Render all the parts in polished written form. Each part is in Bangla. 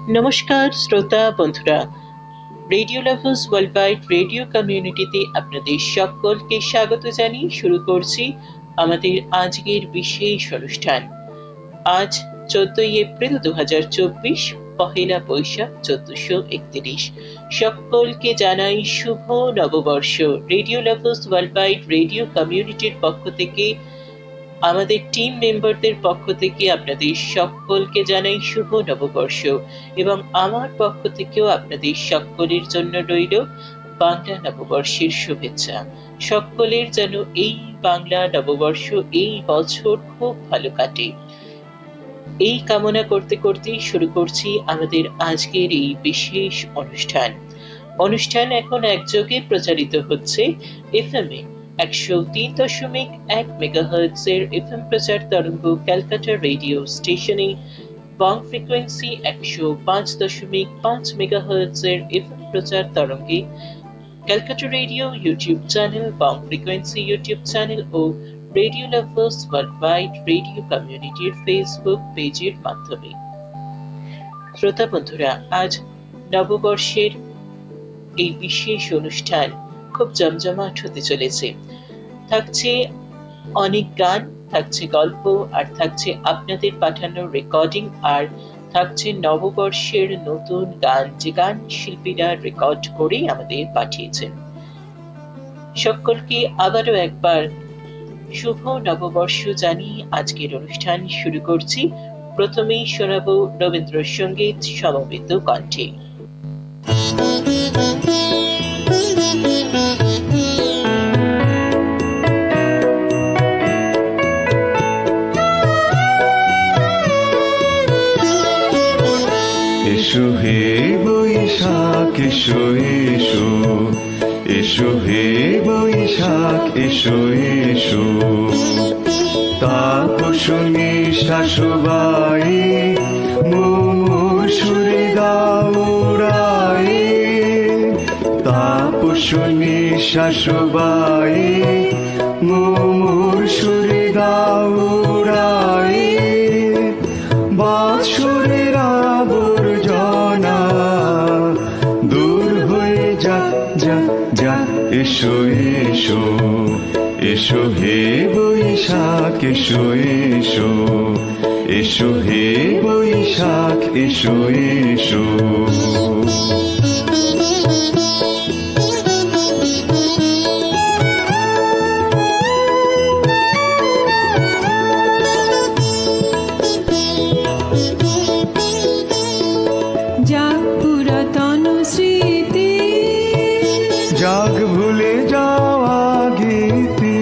নমস্কার শ্রোতা বন্ধুরা, radio lovers world wide radio কমিউনিটিতে আপনাদের সকলকে স্বাগত জানিয়ে শুরু করছি আমাদের আজকের বিশেষ অনুষ্ঠান। আজ 14 এপ্রিল 2024, পহেলা বৈশাখ 1431। সকলকে জানাই শুভ নববর্ষ। Radio lovers world wide radio কমিউনিটির পক্ষ থেকে, আমাদের টিম মেম্বারদের পক্ষ থেকে আপনাদের সকলকে জানাই শুভ নববর্ষ, এবং আমার পক্ষ থেকেও আপনাদের সকলের জন্য রইল বাংলা নববর্ষের শুভেচ্ছা। সকলের যেন এই বাংলা নববর্ষ, এই বছর খুব ভালো কাটে, এই কামনা করতে করতেই শুরু করছি আমাদের আজকের এই বিশেষ অনুষ্ঠান এখন একযোগে প্রচারিত হচ্ছে এফএমএ 103.1 মেগাহার্টজের এফএম প্রচার তরঙ্গ ক্যালকাটা রেডিও স্টেশনে, বং ফ্রিকোয়েন্সি 105.5 মেগাহার্টজের এফএম প্রচার তরঙ্গে Calcutta radio YouTube channel, Bong frequency YouTube channel ও radio lovers world wide radio কমিউনিটির ফেসবুক পেজের মাধ্যমে। শ্রোতা বন্ধুরা, আজ নববর্ষের এই বিশেষ অনুষ্ঠান খুব জমজমাট হতে চলেছে। থাকছে অনেক গান, থাকছে গল্প, আর থাকছে আপনাদের পাঠানো রেকর্ডিং, আর থাকছে নববর্ষের নতুন গান, যে গান শিল্পীরা রেকর্ড করে আমাদের পাঠিয়েছেন। সকলকে আবারও একবার শুভ নববর্ষ জানিয়ে আজকের অনুষ্ঠান শুরু করছি। প্রথমেই শোনাবো রবীন্দ্রসঙ্গীত সমবেত কণ্ঠে। এসো হে বৈশাখ এসো এসো, এসো হে বৈশাখ এসো এসো, তাপসনী শাশুবাই মুমুর্ষুরে দাউড়াই, তাপসনী শাশুবাই মুমুর্ষুরে দাউড়াই, বাৎসরের আবর্জনা দূর হয়ে যাক যাক যাক, এসো এসো, এসো হে বৈশাখ এসো এসো, এসো হে বৈশাখ এসো এসো। জাগ ভুলে যাওয়া গীতি,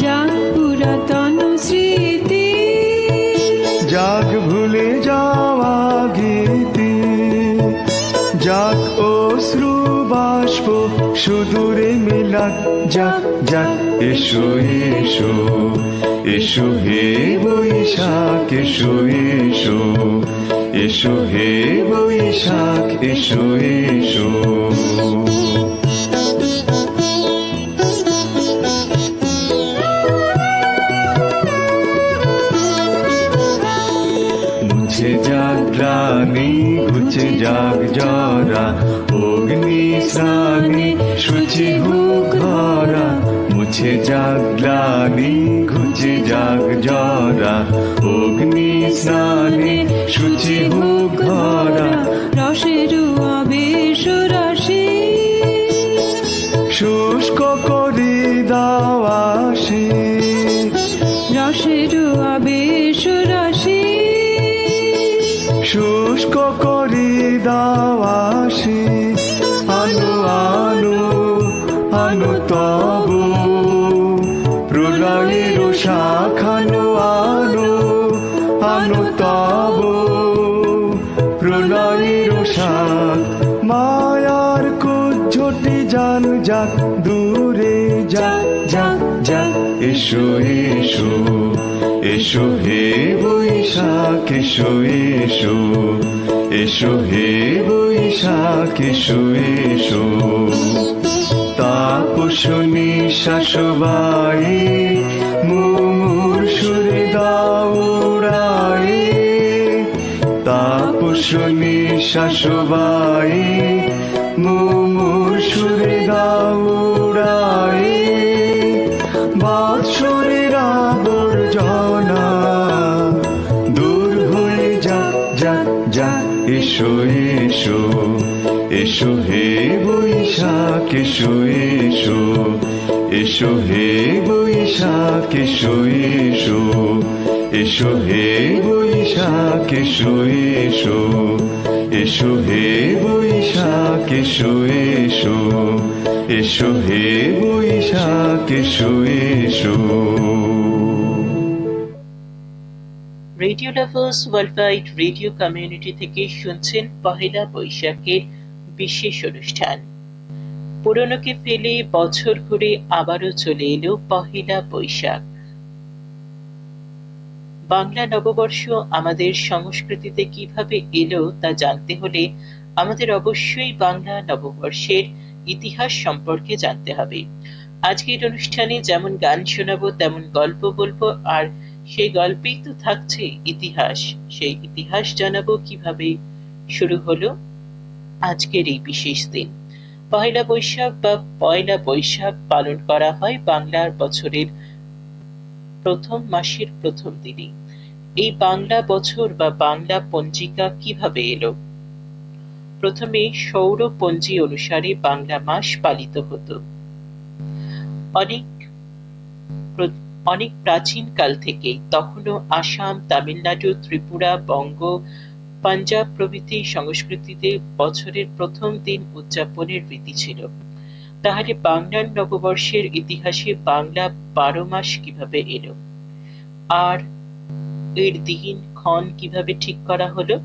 জাগ পুরাতন স্মৃতি, জাগ ভুলে যাওয়া গীতি, জাগ অশ্রু বাষ্প সুদূরে মিলাক যাক যাক, এসো এসো, এসো হে বৈশাখ এসো এসো, এসো হে বৈশাখ এসো এসো। মুছে যাক গ্লানি ঘুচে যাক জরা, অগ্নি স্নানে শুচি হোক ঘরা, মুছে যাক গ্লানি ঘুচে যাক জরা, অগ্নি স্নানে শুচি হোক ঘরা, রসের আবেশ রাশি শুষ্ক করি দাওয়াসি, রসের আবেশ রাশি শুষ্ক করি দাওয়াসি, আনো আনো আনো তবু প্রলয়ের শাখানো, আনো আনো তবু প্রলয়ের শাখ, মায়ার কুজ্ঝটি জান যাক দূরে যাক যাক যাক, এসো এসো, এসো হে বৈশাখ এসো এসো, এসো হে বৈশাখ এসো এসো, তাপসনী শাশুবাই মুমুর্ষুরে দাউড়াই, তা নিঃশ্বাস বায়ে মুমূর্ষুর দাউড়ায়ে বৎসরের আবর্জনা দূর হয়ে যাক যাক যাক। এসো এসো এসো হে বৈশাখ এসো এসো এসো হে বৈশাখ এসো এসো এসো হে বৈশাখ এসো এসো এসো হে বৈশাখ এসো এসো এসো হে বৈশাখ এসো এসো। Radio lovers worldwide radio community থেকে শুনছেন পহেলা বৈশাখের বিশেষ অনুষ্ঠান। পুরনোকে ফেলে বছর ঘুরে আবারও চলে এলো পহেলা বৈশাখ। বাংলা নববর্ষ আমাদের সংস্কৃতিতে কিভাবে এলো তা জানতে হলে আমাদের অবশ্যই বাংলা নববর্ষের ইতিহাস সম্পর্কে জানতে হবে। আজকের অনুষ্ঠানে যেমন গান শোনাবো তেমন গল্প বলবো, আর সেই গল্পেই তো থাকছে ইতিহাস। সেই ইতিহাস জানাবো কিভাবে শুরু হলো আজকের এই বিশেষ দিন। পয়লা বৈশাখ বা পয়লা বৈশাখ পালন করা হয় বাংলার বছরের প্রথম মাসের প্রথম দিনে। এই বাংলা বছর বা বাংলা পঞ্জিকা কিভাবে এলো? প্রথমে সৌর পঞ্জি অনুসারে বাংলা মাস পালিত হতো। অনেক প্রাচীন কাল থেকেই তখনও আসাম, তামিলনাড়ু, ত্রিপুরা, বঙ্গ, পাঞ্জাব প্রভৃতি সংস্কৃতিতে বছরের প্রথম দিন উদযাপনের রীতি ছিল। তাহলে বাংলার নববর্ষের ইতিহাসে বাংলা 12 মাস কিভাবে এলো, আর এর দিন ক্ষণ কিভাবে ঠিক করা হলো,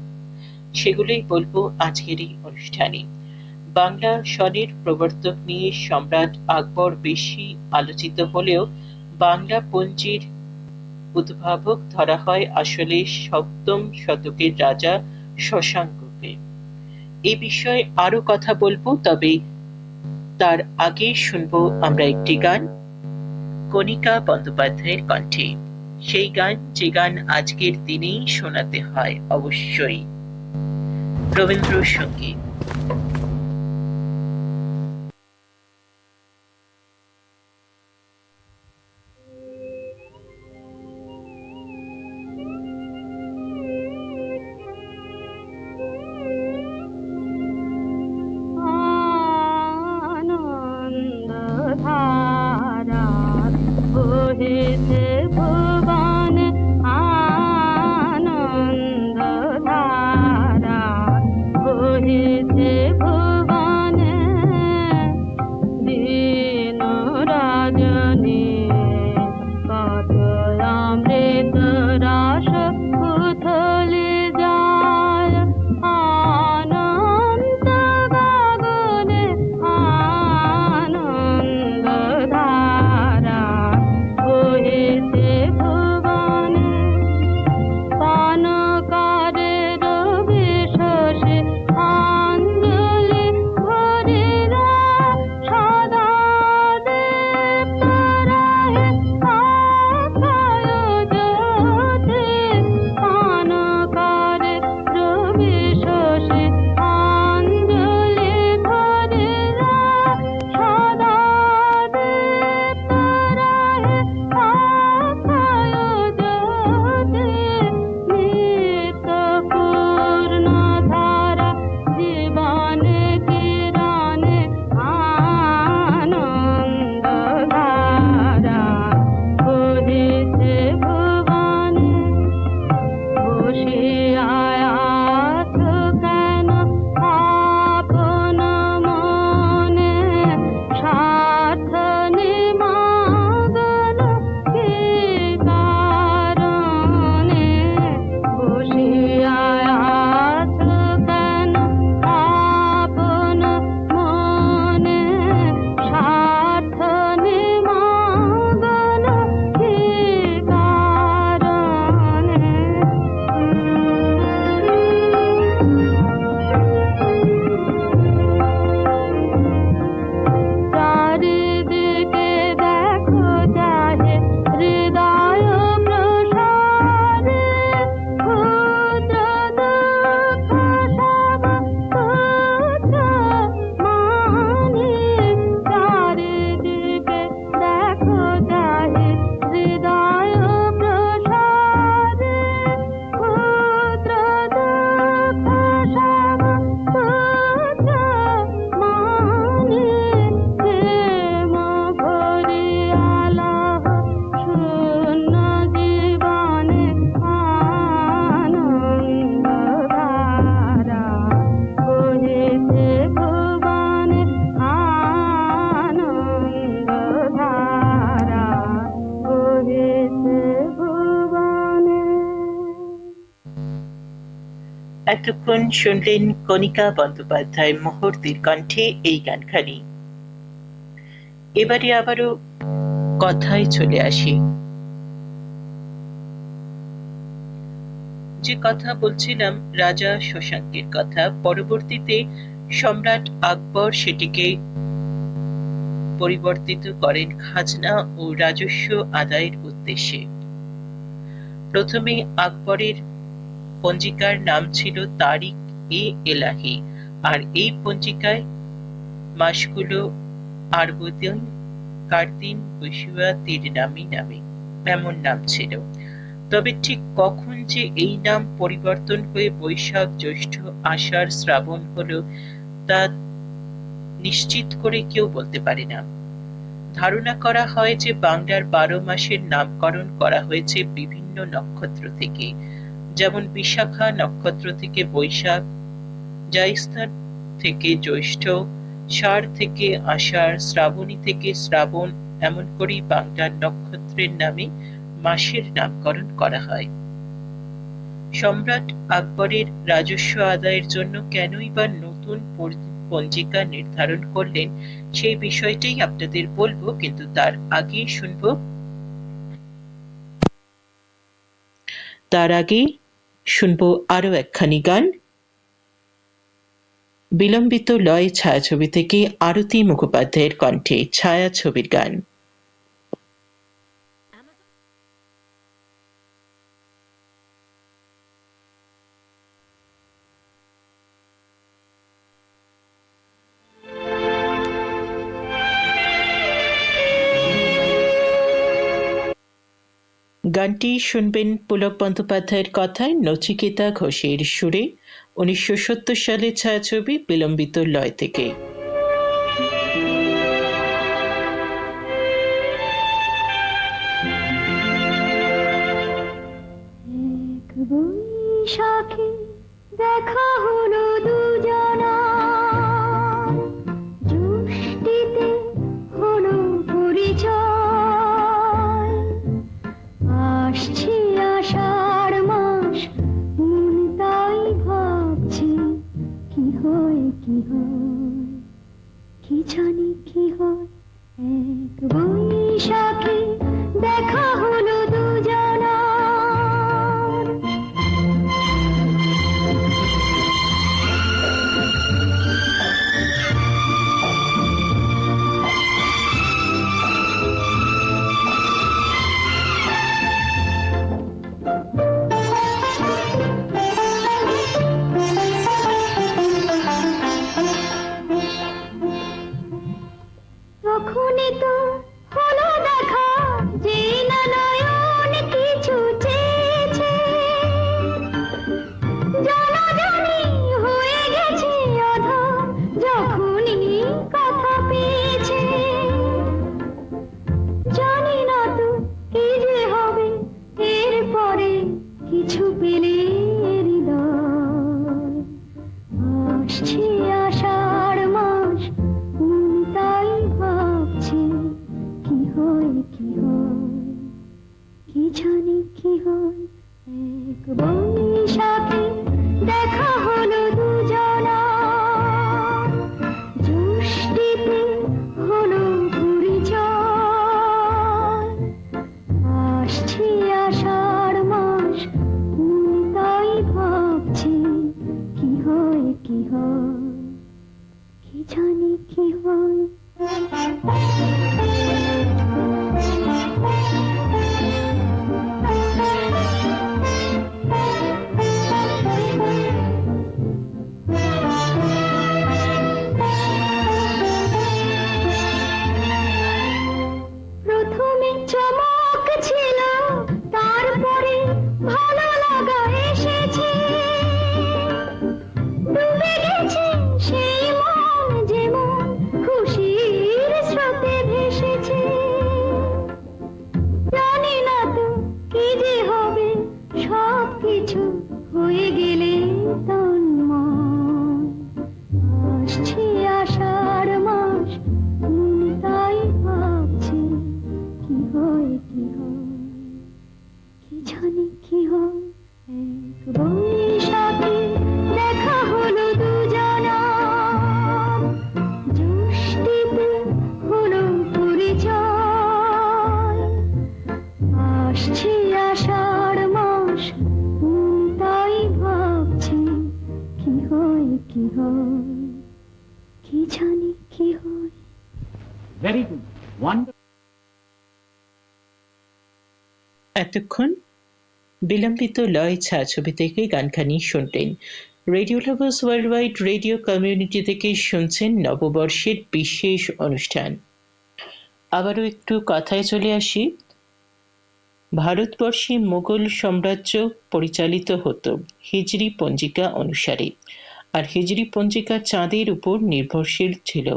সেগুলোই বলবো আজকের এই অনুষ্ঠানে। বাংলা সনের প্রবর্তক নিয়ে সম্রাট আকবর বেশি আলোচিত হলেও বাংলা পঞ্জির উদ্ভাবক ধরা হয় আসলে 7ম শতকের রাজা শশাঙ্ককে। এই বিষয়ে আরো কথা বলবো, তবে তার আগে শুনবো আমরা একটি গান কণিকা বন্দ্যোপাধ্যায়ের কণ্ঠে। সেই গান যে গান আজকের দিনেই শোনাতে হয় অবশ্যই, রবীন্দ্রসঙ্গীত। এতক্ষণ শুনলেন কণিকা বন্দ্যোপাধ্যায় মুহূর্তের কণ্ঠে এই গানখানি। এবারে আবারও কথায় চলে আসি। যে কথা বলছিলাম রাজা শশাঙ্কের কথা, পরবর্তীতে সম্রাট আকবর সেটিকে পরিবর্তিত করেন খাজনা ও রাজস্ব আদায়ের উদ্দেশ্যে। প্রথমে আকবরের পঞ্জিকার নাম ছিল তারিক এ এলাহি, আর এই পঞ্জিকায় মাসগুলো আরবদিন, কারদিন, বৈশুয়া, তিরনামি নামে এমন নাম ছিল। তবে ঠিক কখন যে এই নাম পরিবর্তন হয়ে বৈশাখ, জ্যৈষ্ঠ, আষাঢ়, শ্রাবণ হলো তা নিশ্চিত করে কেউ বলতে পারে না। ধারণা করা হয় যে বাংলার 12 মাসের নামকরণ করা হয়েছে বিভিন্ন নক্ষত্র থেকে, যেমন বিশাখা নক্ষত্র থেকে বৈশাখ, জ্যৈষ্ঠা থেকে জ্যৈষ্ঠ, ষাঁড় থেকে আষাঢ়, শ্রাবণী থেকে শ্রাবণ, এমন করেই বাংলার নক্ষত্রের নামে মাসের নামকরণ করা হয়। সম্রাট আকবরের রাজস্ব আদায়ের জন্য কেনই বা নতুন পঞ্জিকা নির্ধারণ করলেন সেই বিষয়টাই আপনাদের বলবো, কিন্তু তার আগেই শুনবো আরো একখানি গান। বিলম্বিত লয় ছায়াছবি থেকে আরতি মুখোপাধ্যায়ের কণ্ঠে ছায়াছবির গান। গানটি শুনবেন পুলক বন্দ্যোপাধ্যায়ের কথায় নচিকেতা ঘোষের সুরে, 1970 সালের ছায়াছবি বিলম্বিত লয় থেকে। বৈশাখে দেখা হলো দুজনা, জ্যৈষ্ঠীতে হলো পরিচয়, আসছে আষাঢ় মাস, মন তাই ভাবছে কি হয় কি হয়, কি জানি কি হয়। এক বৈশাখে দেখা হলো দুজনা, তখনই তো হলো দেখা যে না নয়ন কিছু চেয়েছে, জানাজানি হয়ে গেছে আধার যখনই কথা পেয়েছে। জানি না তো কি যে হবে এরপরে, কিছু পেলে হৃদয়, আসছে আষাঢ় মাস, মন তাই ভাবছে কি হয় কি হয়, কি জানি কি হয়। এক বৈশাখে দেখা হলো দুজনা, জ্যৈষ্ঠীতে হলো পরিচয়, আসছে আষাঢ় মাস, মন তাই ভাবছে কি হয় কি হয়, কি জানি কি হয়। প্রথমে চমক ছিল, তারপরে ভালো লাগা এসেছে, ডুবে গেছে সেই মন যেমন খুশির স্রোতে ভেসেছে। জানি না তো কি যে হবে, সব কিছু হয়ে গেলে তন্ময়, আসছে আষাঢ় মাস, মন তাই ভাবছে কি হয় কি হয়, কি জানি কি হয়। এক বৈশাখে কি হয়, কি জানি কি হয়। Very good. Wonderful. এতক্ষণ বিলম্বিত লয় ছায়াছবি থেকে গানখানি শুনলেন। Radio lovers world wide radio community থেকে শুনছেন নববর্ষের বিশেষ অনুষ্ঠান। আবারও একটু কথায় চলে আসি। ভারতবর্ষে মুঘল সাম্রাজ্য পরিচালিত হতো হিজরি পঞ্জিকা অনুসারে, আর হিজরি পঞ্জিকা চাঁদের উপর নির্ভরশীল ছিল।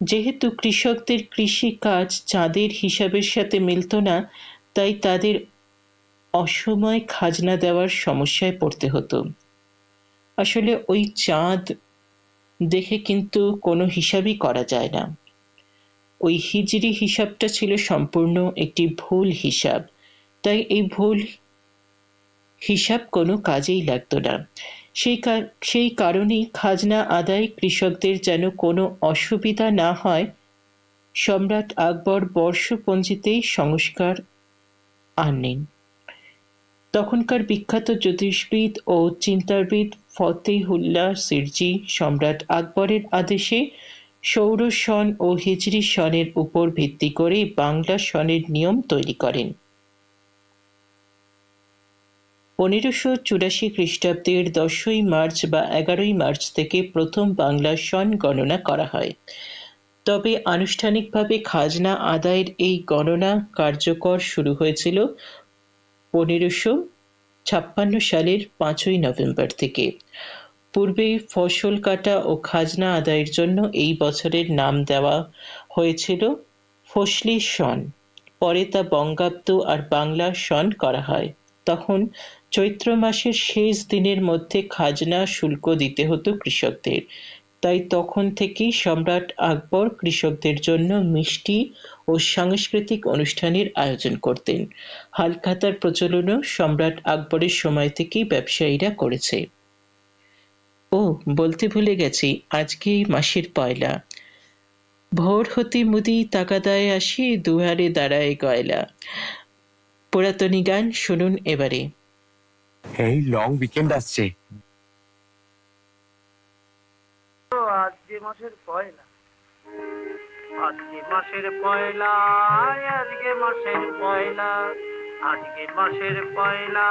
যেহেতু কৃষকদের কৃষি কাজ চাঁদের হিসাবের সাথে মিলত না, তাই তাদের অসময় খাজনা দেওয়ার সমস্যায় পড়তে হতো। আসলে ওই চাঁদ দেখে কিন্তু কোনো হিসাবই করা যায় না। ওই হিজরি হিসাবটা ছিল সম্পূর্ণ একটি ভুল হিসাব, তাই এই ভুল হিসাব কোনো কাজেই লাগতো না। সেই কারণেই খাজনা আদায় কৃষকদের যেন কোনো অসুবিধা না হয়, সম্রাট আকবর বর্ষপঞ্জিতেই সংস্কার আনলেন। তখনকার বিখ্যাত জ্যোতিষবিদ ও চিন্তাবিদ ফতেহুল্লাহ সিরজি সম্রাট আকবরের আদেশে সৌর সন ও হিজরি সনের উপর ভিত্তি করে বাংলা সনের নিয়ম তৈরি করেন। 1584 খ্রিস্টাব্দের 10ই মার্চ বা 11ই মার্চ থেকে প্রথম বাংলা সন গণনা করা হয়। তবে আনুষ্ঠানিকভাবে খাজনা আদায়ের এই গণনা কার্যকর শুরু হয়েছিল 1556 সালের 5ই নভেম্বর থেকে। পূর্বে ফসল কাটা ও খাজনা আদায়ের জন্য এই বছরের নাম দেওয়া হয়েছিল ফসলি সন। পরে তা বঙ্গাব্দ আর বাংলা সন করা হয়। তখন চৈত্র মাসের শেষ দিনের মধ্যে খাজনা শুল্ক দিতে হতো কৃষকদের। তাই তখন থেকেই সম্রাট আকবর কৃষকদের জন্য মিষ্টি ও সাংস্কৃতিক অনুষ্ঠানের আয়োজন করতেন। হালখাতার প্রচলনও সম্রাট আকবরের সময় থেকেই ব্যবসায়ীরা করেছে। বলতে ভুলে গেছি, আজকে মাসের পয়লা। ভোর হতে মুদি তাকাদায় আসি, দুয়ারে দাঁড়ায় গয়লা। পুরাতনী গান শুনুন এবারে। এই লং উইকেন্ড আসছে। আজকে মাসের পয়লা, আজকে মাসের পয়লা, আজকে মাসের পয়লা, আজকে মাসের পয়লা,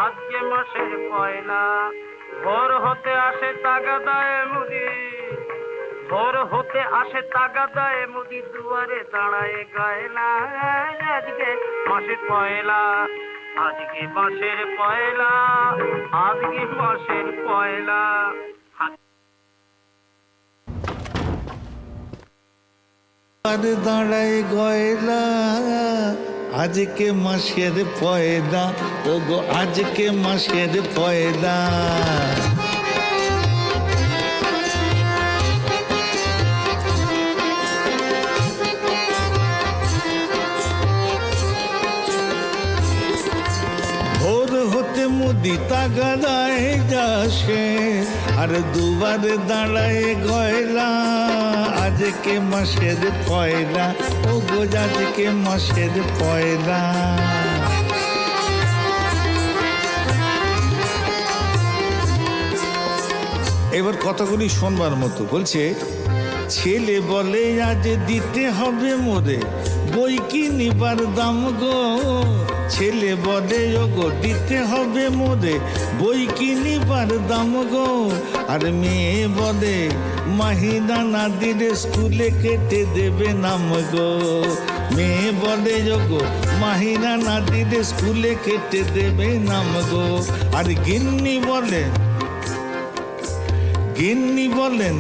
আজকে মাসের পয়লা। ভোর হতে আসে তাগাদায় মুদি, ভোর হতে আসে তাগাদায় মুদি, দুয়ারে দাঁড়ায় গয়লা। আজকে মাসের পয়লা, আজকে মাসের পয়লা, আজকে মাসের পয়লা। দাঁড়ায় গয়লা, আজকে মাসের পয়লা, ওগো আজকে মাসের পয়লা। ভোর হতে মুদি তাগাদায় যাসে, আর দুবারে দাঁড়ায় গয়লা। আজকে মাসের পয়লা, ও গো আজকে মাসের পয়লা। এবার কথাগুলি শোনবার মতো। বলছে, ছেলে বলে আজ দিতে হবে মোরে বই কিনিবার দাম গো। ছেলে বলে ওগো দিতে হবে মোরে বই কিনিবার দাম গো। আর মেয়ে বলে মাহিনা না দিলে স্কুলে কেটে দেবে নাম গো। মেয়ে বলে ওগো মাহিনা না দিলে স্কুলে কেটে দেবে নাম গো। আর গিন্নি বলেন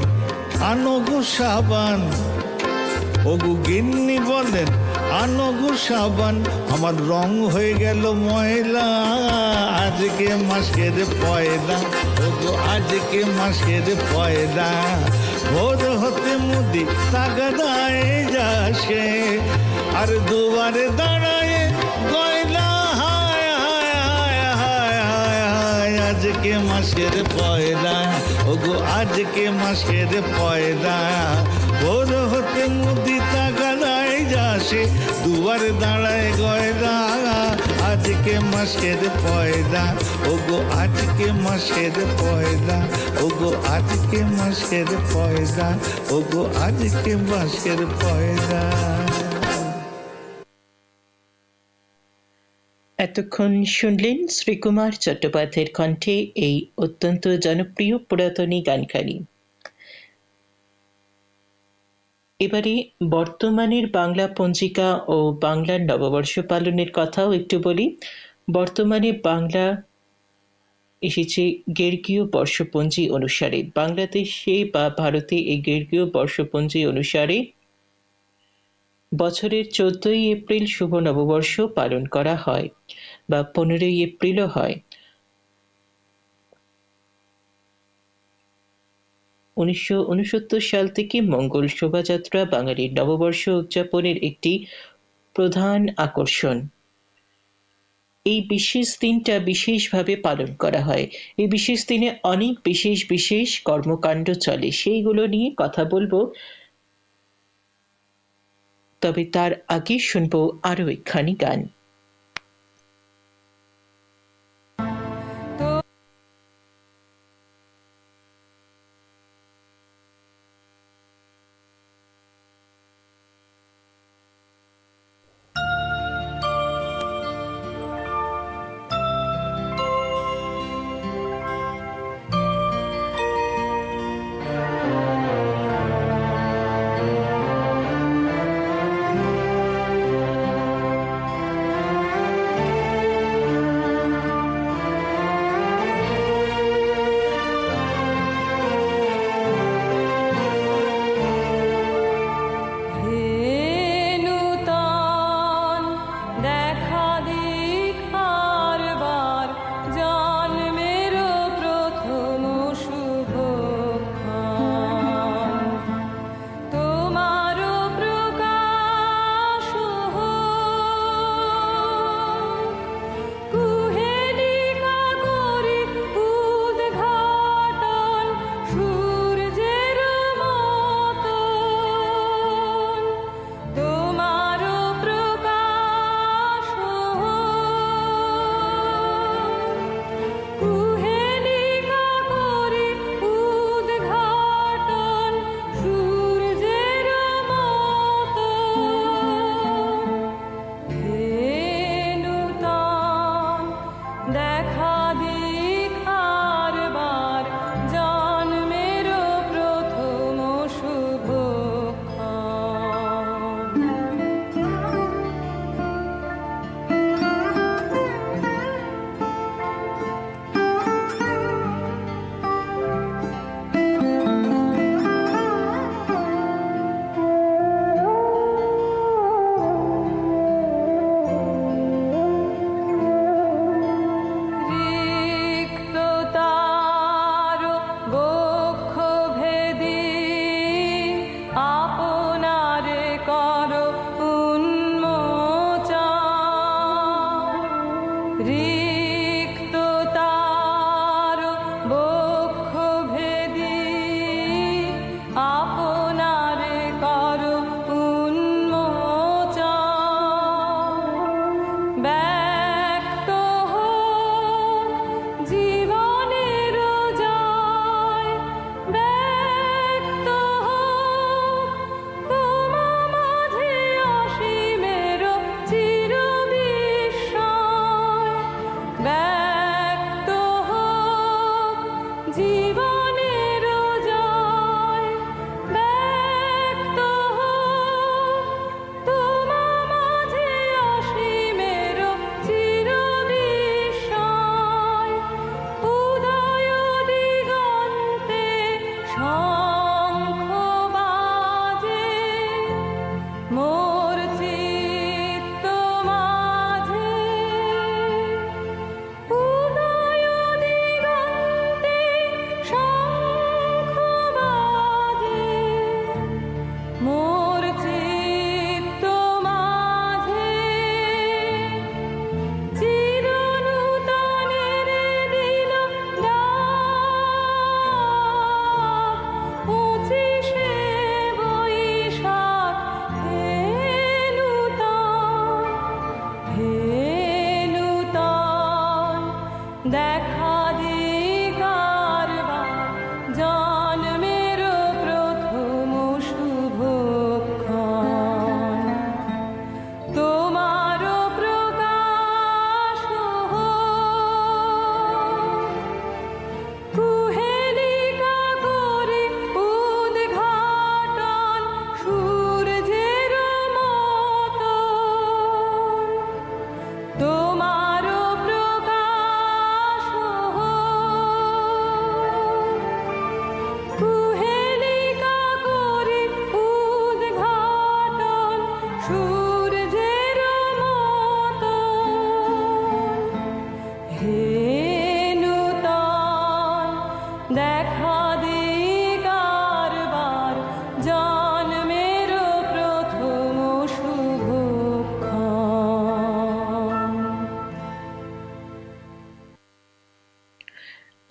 আনো গো সাবান, ওগো গিন্নি বলেন আনো গো সাবান, আমার রং হয়ে গেল ময়লা। আজকে মাসের পয়লা, ওগো আজকে মাসের পয়লা। ভোর হতে মুদি তাগাদায় যাসে, আর দুয়ারে দাঁড়ায় গয়লা। হায় হায় হায় হায় হায় হায়, আজকে মাসের পয়লা, ওগো আজকে মাসের পয়লা। ভোর হতে মুদি তাগাদায় আসে দুয়ারে দাঁড়ায় গয়না আজকে মাসের পয়লা ওগো আজকে মাসের পয়লা ওগো আজকে মাসের পয়লা ওগো আজকে মাসের পয়লা। এতক্ষণ শুনলেন শ্রীকুমার চট্টোপাধ্যায়ের কণ্ঠে এই অত্যন্ত জনপ্রিয় পুরাতনী গানখানি। এবারে বর্তমানের বাংলা পঞ্জিকা ও বাংলার নববর্ষ পালনের কথাও একটু বলি। বর্তমানে বাংলা এসেছে গের্গীয় বর্ষপঞ্জি অনুসারে। বাংলাদেশে বা ভারতে এই গের্গীয় বর্ষপঞ্জি অনুসারে বছরের 14ই এপ্রিল শুভ নববর্ষ পালন করা হয় বা 15ই এপ্রিলও হয়। 1969 সাল থেকে মঙ্গল শোভাযাত্রা বাঙালির নববর্ষ উদযাপনের একটি প্রধান আকর্ষণ। এই বিশেষ দিনটা বিশেষভাবে পালন করা হয়। এই বিশেষ দিনে অনেক বিশেষ বিশেষ কর্মকাণ্ড চলে, সেইগুলো নিয়ে কথা বলবো। তবে তার আগে শুনবো আরো একখানি গান।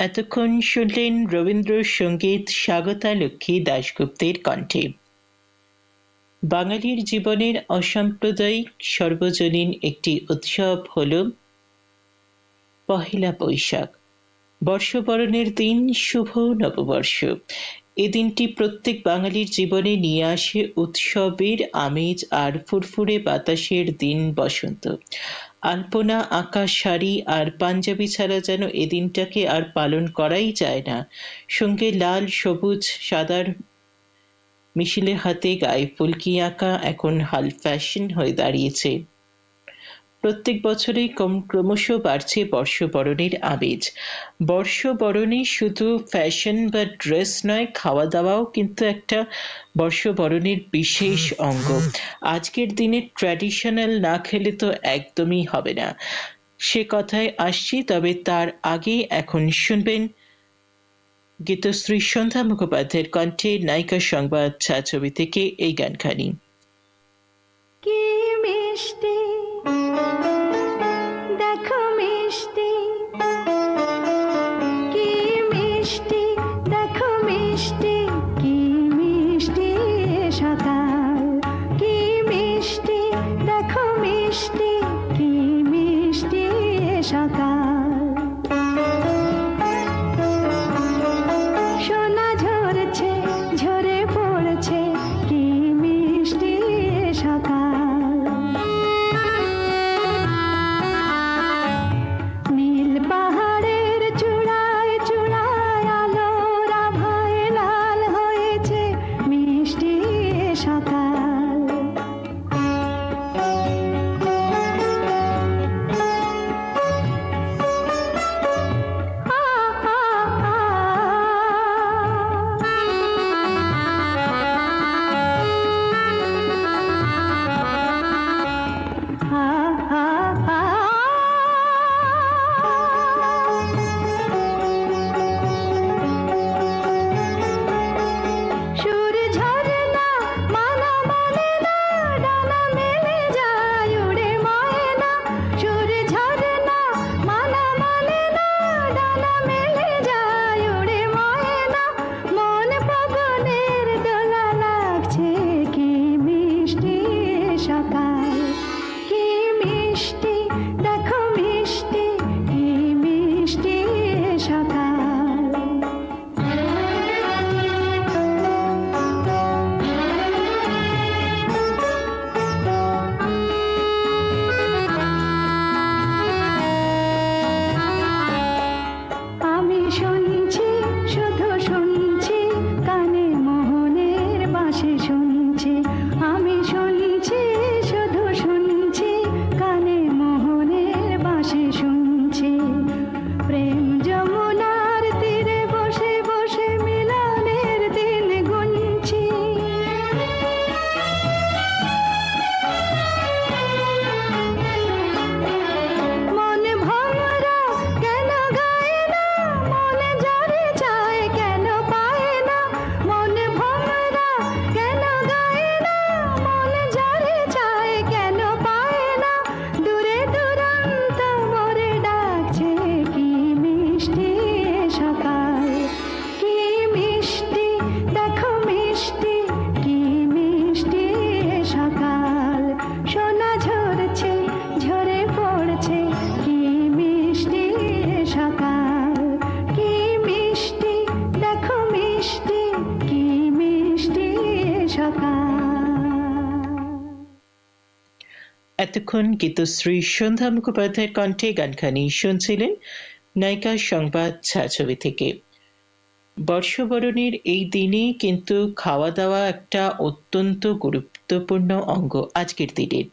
এতক্ষণ শুনলেন রবীন্দ্রসঙ্গীত স্বাগতা লক্ষ্মী দাশগুপ্তের কণ্ঠে। বাঙালির জীবনের অসাম্প্রদায়িক সর্বজনীন একটি উৎসব হল পহেলা বৈশাখ, বর্ষবরণের দিন, শুভ নববর্ষ। এ দিনটি প্রত্যেক বাঙালির জীবনে নিয়ে আসে উৎসবের আমেজ আর ফুরফুরে বাতাসের দিন বসন্ত। আলপনা আঁকা শাড়ি আর পাঞ্জাবি ছাড়া যেন এ দিনটাকে আর পালন করাই যায় না। সঙ্গে লাল, সবুজ, সাদার মিছিলে হাতে গায়ে ফুলকি আঁকা এখন হাল ফ্যাশন হয়ে দাঁড়িয়েছে। প্রত্যেক বছরেই ক্রমশ বাড়ছে বর্ষবরণের আমেজ। বর্ষবরণে শুধু ফ্যাশন বা ড্রেস নয়, খাওয়া দাওয়াও কিন্তু একটা বর্ষবরণের বিশেষ অঙ্গ। আজকের দিনে ট্র্যাডিশনাল না খেলে তো একদমই হবে না, সে কথায় আসছি। তবে তার আগে এখন শুনবেন গীতশ্রী সন্ধ্যা মুখোপাধ্যায়ের কণ্ঠে নায়িকা সংবাদ ছায়াছবি থেকে এই গানখানি। কি মিষ্টি দেখো মিষ্টি, কি মিষ্টি দেখো মিষ্টি, কি মিষ্টি সকাল, কি মিষ্টি দেখো মিষ্টি, কি মিষ্টি সকাল। সোনা ঝরছে ঝরে পড়ছে, কি মিষ্টি সকাল। নীল পাহাড়ের চূড়ায় চূড়ায় আলোর আভায় লাল হয়েছে মিষ্টি সকাল। সুর ঝরনা মানা মানে না, ডানা মেলে যায় উড়ে ময়না। সুর ঝরনা মানা মানে না, ডানা মেলে যায় উড়ে ময়না। মন পবনের দোলা লাগছে, কি মিষ্টি সকাল, কি মিষ্টি দেখো মিষ্টি, কি মিষ্টি সকাল। আমি শুনছি শুধু শুনছি, কানে মোহনের বাঁশি শুনছি। আমি শুনছি শুধু শুনছি, কানে মোহনের বাঁশি শুনছি। প্রেম যমুনার তীরে বসে বসে মিলনের দিন গুনছি। মন ভমরা কেন গায় না, মনে যারে চায় কেন পায় না। মন ভমরা কেন গায় না, মনে যারে চায় কেন পায় না। দূরে দূরান্ত মোরে ডাকছে, কি মিষ্টি সকাল, কি মিষ্টি দেখো মিষ্টি, কি মিষ্টি সকাল। সোনা ঝরছে ঝরে পড়ছে, কি মিষ্টি সকাল। এতক্ষণ গীতশ্রী সন্ধ্যা মুখোপাধ্যায়ের কণ্ঠে গানখানি শুনছিলেন নায়িকা সংবাদ ছায়াছবি থেকে। বর্ষবরণের এই দিনে কিন্তু খাওয়া দাওয়া একটা অত্যন্ত গুরুত্বপূর্ণ অঙ্গ আজকের দিনের।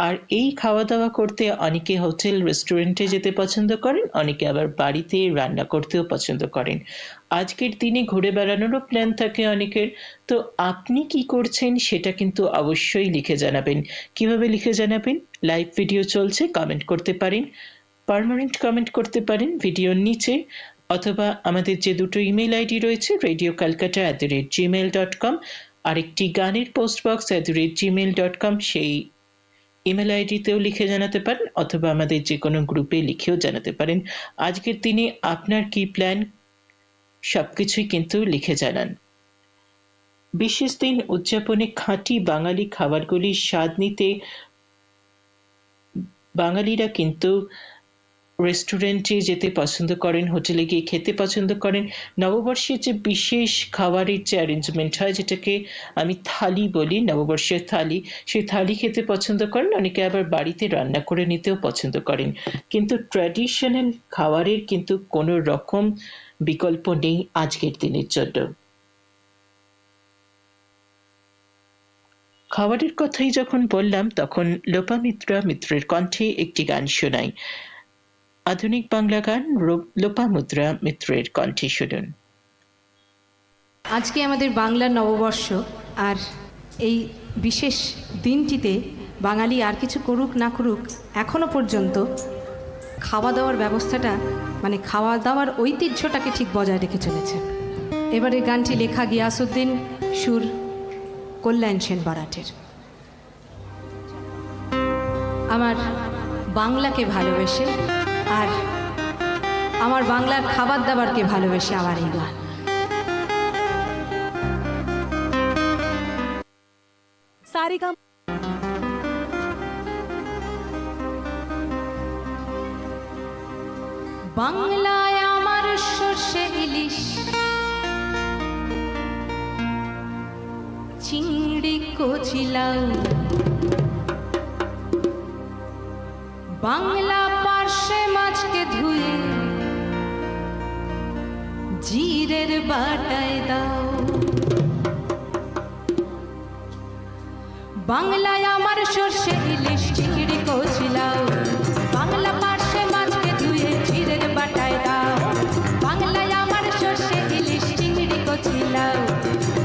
আর এই খাওয়া দাওয়া করতে অনেকে হোটেল রেস্টুরেন্টে যেতে পছন্দ করেন, অনেকে আবার বাড়িতে রান্না করতেও পছন্দ করেন। আজকের দিনে ঘুরে বেড়ানোরও প্ল্যান থাকে অনেকের। তো আপনি কি করছেন সেটা কিন্তু অবশ্যই লিখে জানাবেন। কিভাবে লিখে জানাবেন? লাইভ ভিডিও চলছে, কমেন্ট করতে পারেন, পার্মানেন্ট কমেন্ট করতে পারেন ভিডিওর নিচে, অথবা আমাদের যে দুটো ইমেল আইডি রয়েছে radiocalcutta@gmail.com আর একটি গানের পোস্টবক্স @gmail.com, সেই ইমেল আইডিতেও লিখে জানাতে পারেন, অথবা আমাদের যে কোনো গ্রুপে লিখেও জানাতে পারেন। আজকের দিনে আপনার কি প্ল্যান সবকিছুই কিন্তু লিখে জানান। বিশেষ দিন উদযাপনে খাঁটি বাঙালি খাবারগুলির স্বাদ নিতে বাঙালিরা কিন্তু রেস্টুরেন্টে যেতে পছন্দ করেন, হোটেলে গিয়ে খেতে পছন্দ করেন। নববর্ষের যে বিশেষ খাবারের যে অ্যারেঞ্জমেন্ট হয়, যেটাকে আমি থালি বলি, নববর্ষের থালি, সেই থালি খেতে পছন্দ করেন। অনেকে আবার বাড়িতে রান্না করে নিতেও পছন্দ করেন। কিন্তু ট্র্যাডিশনাল খাবারের কিন্তু কোনো রকম বিকল্প নেই আজকের দিনের জন্য। খাবারের কথাই যখন বললাম, তখন লোপামুদ্রা মিত্রের কণ্ঠে একটি গান শোনাই। আধুনিক বাংলা গান লোপামুদ্রা মিত্রের কণ্ঠে শুনুন। আজকে আমাদের বাংলার নববর্ষ, আর এই বিশেষ দিনটিতে বাঙালি আর কিছু করুক না করুক, এখনো পর্যন্ত খাওয়া দাওয়ার ব্যবস্থাটা, মানে খাওয়া দাওয়ার ঐতিহ্যটাকে ঠিক বজায় রেখে চলেছে। এবারে গানটি লেখা গিয়াসউদ্দিন, সুর কল্যাণ সেন বারাটের। আমার বাংলাকে ভালোবেসে আর আমার বাংলার খাবার দাবারকে ভালোবেসে আমার এই গান। সারেগাম বাংলায় আমার সর্ষে ইলিশ, চিংড়ি কচিলাও, বাংলা পার্শে মাছকে ধুয়ে জিরের বাটায় দাও। বাংলায় আমার সর্ষে ইলিশ, চিংড়ি কচিলাও, বাংলা পার্শে মাছকে ধুয়ে জিরের বাটায় দাও। বাংলায় আমার সর্ষে ইলিশ, চিংড়ি কচিলাও,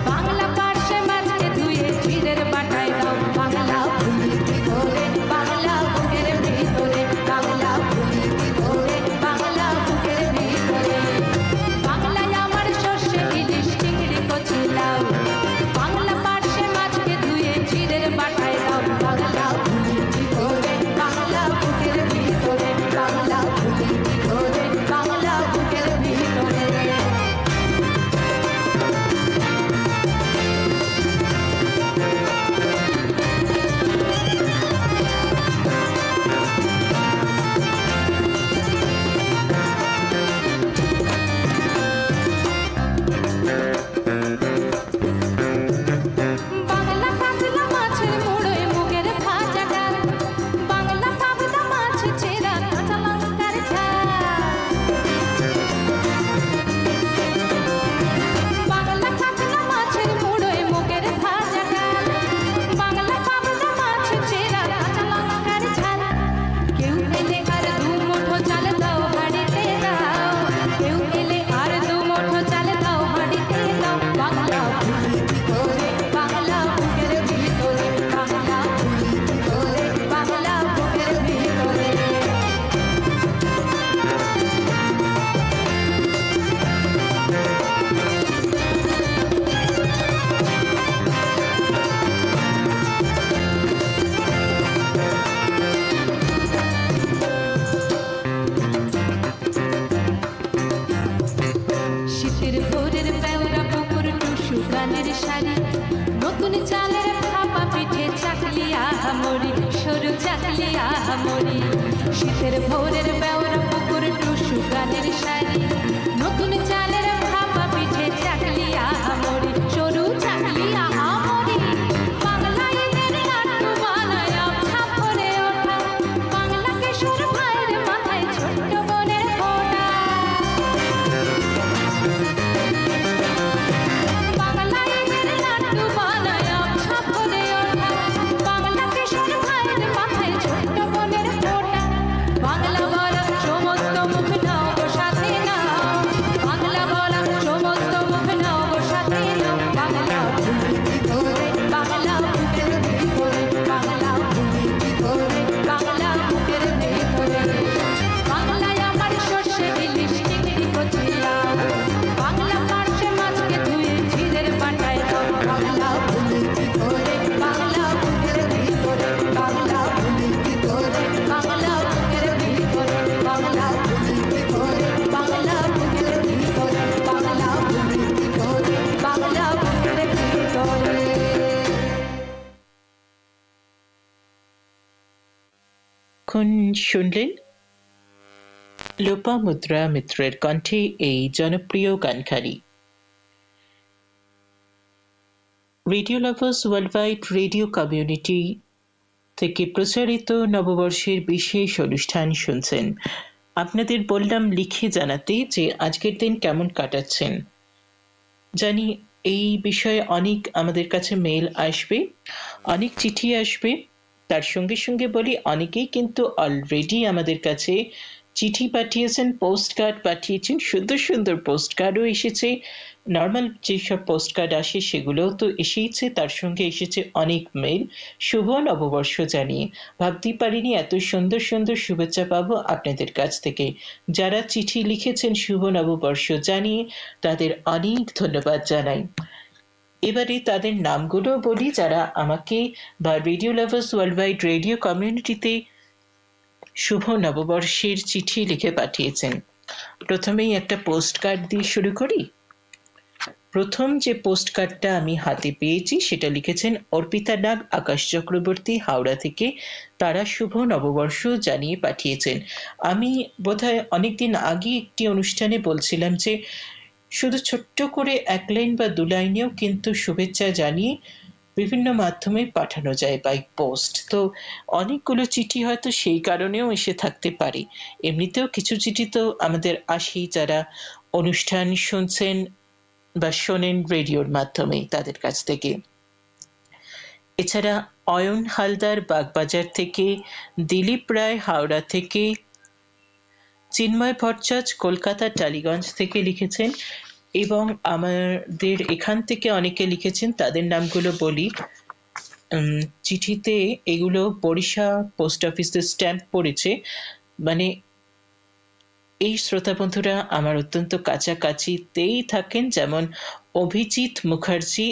বাংলা পার্শে মাছকে ধুয়ে জিরের বাটায় দাও। বাংলা ভুলি ধরে, বাংলা বুকের ভিতরে, বাংলা ভুলি ধরে, বাংলা বুকের ভিতরে। বাংলায় আমার সর্ষে ইলিশ, চিংড়ি কচিলাও, বাংলা পার্শে মাছকে ধুয়ে জিরের বাটায় দাও। বাংলা ভুলি ধরে, বাংলা বুকের ভিতরে, বাংলা ভুলি ধরে, বাংলা বুকের ভিতরে। বাংলা কাতলা মাছের মুড়োয় মুগের ভাজা ডাল, বাংলা পাবদা মাছ চেরা কাঁচা লঙ্কার ঝাল। বাংলা কাতলা মাছের মুড়োয় মুগের ভাজা ডাল, বাংলা পাবদা মাছ চেরা কাঁচা লঙ্কার ঝাল। কেউ এলে আর দু মুঠো চাল দাও হাঁড়িতে দাও, কেউ এলে আর দু মুঠো চাল দাও হাঁড়িতে দাও। বাংলা ভুলি ধরে, বাংলা বুকের ভিতরে, বাংলা ভুলি ধরে, বাংলা বুকের ভিতরে। শীতের ভোরের বেওরা পুকুর টুসু গানের শাড়ি, নতুন চালের ভাপা পিঠে চাকলি আহামরি, সরু চাকলি আহামরি। শীতের ভোরের বেওরা পুকুর টুসু গানের শাড়ি, নতুন চালের ভাপা পিঠে চাকলি আহামরি, সরু চাকলি আহামরি। বাংলা ঈদের লাড্ডু বানায়া ছাপরে এতক্ষণ শুনলেন লোপামুদ্রা মিত্রের কণ্ঠে এই জনপ্রিয় গানখানি। Radio lovers world wide radio community থেকে প্রচারিত নববর্ষের বিশেষ অনুষ্ঠান শুনছেন। আপনাদের বললাম লিখে জানাতে যে আজকের দিন কেমন কাটাচ্ছেন। জানি এই বিষয়ে অনেক আমাদের কাছে মেল আসবে, অনেক চিঠি আসবে। তার সঙ্গে সঙ্গে বলি অনেকেই কিন্তু অলরেডি আমাদের কাছে চিঠি পাঠিয়েছেন, পোস্ট কার্ড পাঠিয়েছেন, সুন্দর সুন্দর পোস্ট কার্ডও এসেছে। নর্মাল যেসব পোস্ট কার্ড আসে সেগুলোও তো এসেইছে, তার সঙ্গে এসেছে অনেক মেল শুভ নববর্ষ জানিয়ে। ভাবতেই পারিনি এত সুন্দর সুন্দর শুভেচ্ছা পাবো আপনাদের কাছ থেকে। যারা চিঠি লিখেছেন শুভ নববর্ষ জানিয়ে তাদের অনেক ধন্যবাদ জানাই। এবারে তাদের নামগুলো বলি যারা আমাকে বা radio lovers world wide radio কমিউনিটিতে শুভ নববর্ষের চিঠি লিখে পাঠিয়েছেন। প্রথমেই একটা পোস্ট কার্ড দিয়ে শুরু করি। প্রথম যে পোস্ট কার্ডটা আমি হাতে পেয়েছি সেটা লিখেছেন অর্পিতা নাগ আকাশ চক্রবর্তী, হাওড়া থেকে। তারা শুভ নববর্ষ জানিয়ে পাঠিয়েছেন। আমি বোধহয় অনেকদিন আগে একটি অনুষ্ঠানে বলছিলাম যে শুধু ছোট্ট করে এক লাইন বা দু লাইনেও কিন্তু শুভেচ্ছা জানিয়ে বিভিন্ন মাধ্যমে পাঠানো যায় বাই পোস্ট। তো অনেকগুলো চিঠি হয়তো সেই কারণেও এসে থাকতে পারে। এমনিতেও কিছু চিঠি তো আমাদের আসেই যারা অনুষ্ঠান শুনছেন বা শোনেন রেডিওর মাধ্যমে, তাদের কাছ থেকে। এছাড়া অয়ন হালদার বাগবাজার থেকে, দিলীপ রায় হাওড়া থেকে, চিন্ময় ভট্টাচার্য কলকাতা টালিগঞ্জ থেকে লিখেছেন, এবং আমাদের এখান থেকে অনেকে লিখেছেন। তাদের নামগুলো বলি। চিঠিতে এগুলো বরিশা পোস্ট অফিসের স্ট্যাম্প পড়েছে। মানে এই শ্রোতা বন্ধুরা আমার অত্যন্ত কাছাকাছিতেই থাকেন, যেমন অভিজিৎ মুখার্জি,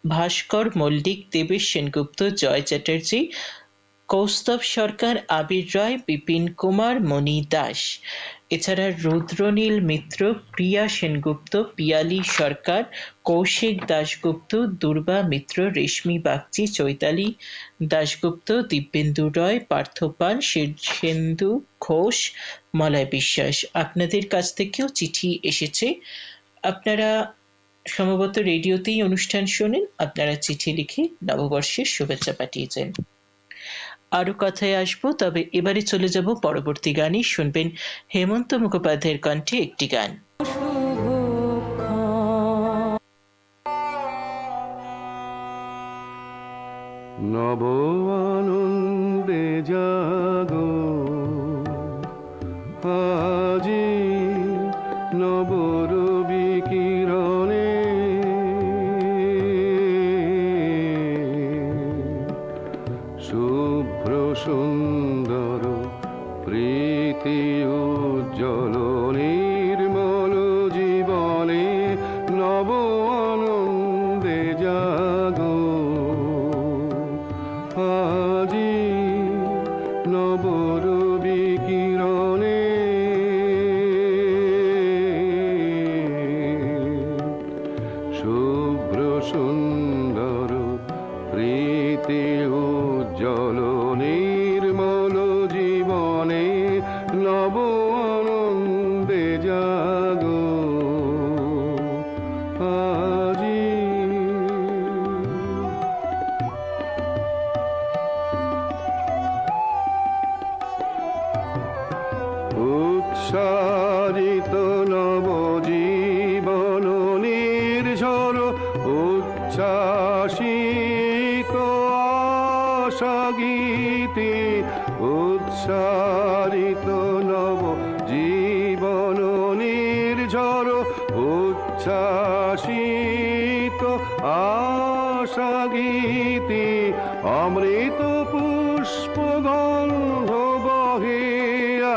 ভাস্কর মল্লিক, দেবেশ সেনগুপ্ত, জয় চ্যাটার্জি, কৌস্তব সরকার, আবির রায়, বিপিন কুমার, মণি দাস। এছাড়া রুদ্রনীল মিত্র, প্রিয়া সেনগুপ্ত, পিয়ালি সরকার, কৌশিক দাশগুপ্ত, দুর্বা মিত্র, রেশমি বাগচি, চৈতালি দাশগুপ্ত, দিব্যেন্দু রয়, পার্থপাল, শীর্ষেন্দু ঘোষ, মলয় বিশ্বাস। আপনাদের কাছ থেকেও চিঠি এসেছে। আপনারা সম্ভবত রেডিওতেই অনুষ্ঠান শোনেন, আপনারা চিঠি লিখে নববর্ষের শুভেচ্ছা পাঠিয়েছেন। আরো কথায় আসবো, তবে এবারে চলে যাব পরবর্তী গানে। শুনবেন হেমন্ত মুখোপাধ্যায়ের কণ্ঠে একটি গান। নব আনন্দে জাগো আজি নব রবি কিরণে শুভ্র সুন্দর প্রীতি উজ্জ্বল নির্মল জীবনে নব আনন্দে জাগো আজি নব রবি কিরণে শুভ্র সুন্দর প্রীতি উজ্জ্বল নির্মল জীবনে নব আনন্দে জাগো আজি উচ্ছ্বাসিত নব জীবন নির্ঝর উচ্ছ্বাসিত আশা গীতি উচ্ছ্বাসিত নব জীবন নির্ঝর উচ্ছ্বাসিত আশা গীতি অমৃত পুষ্প গন্ধ বহে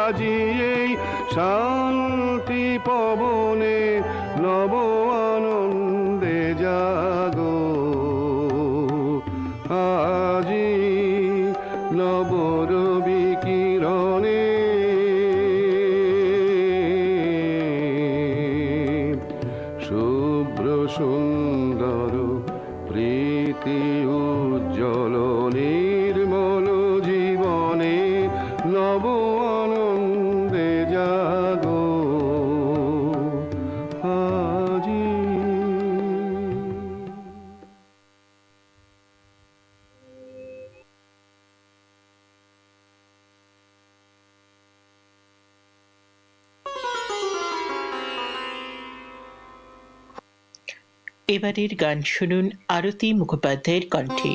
আজি এই শান্তি পবনে নব আনন্দে জাগো আজি নব রবি কিরণে শুভ্র সুন্দর প্রীতি উজ্জ্বল নির্মল জীবনে এবারের গান শুনুন আরতি মুখোপাধ্যায়ের কণ্ঠে।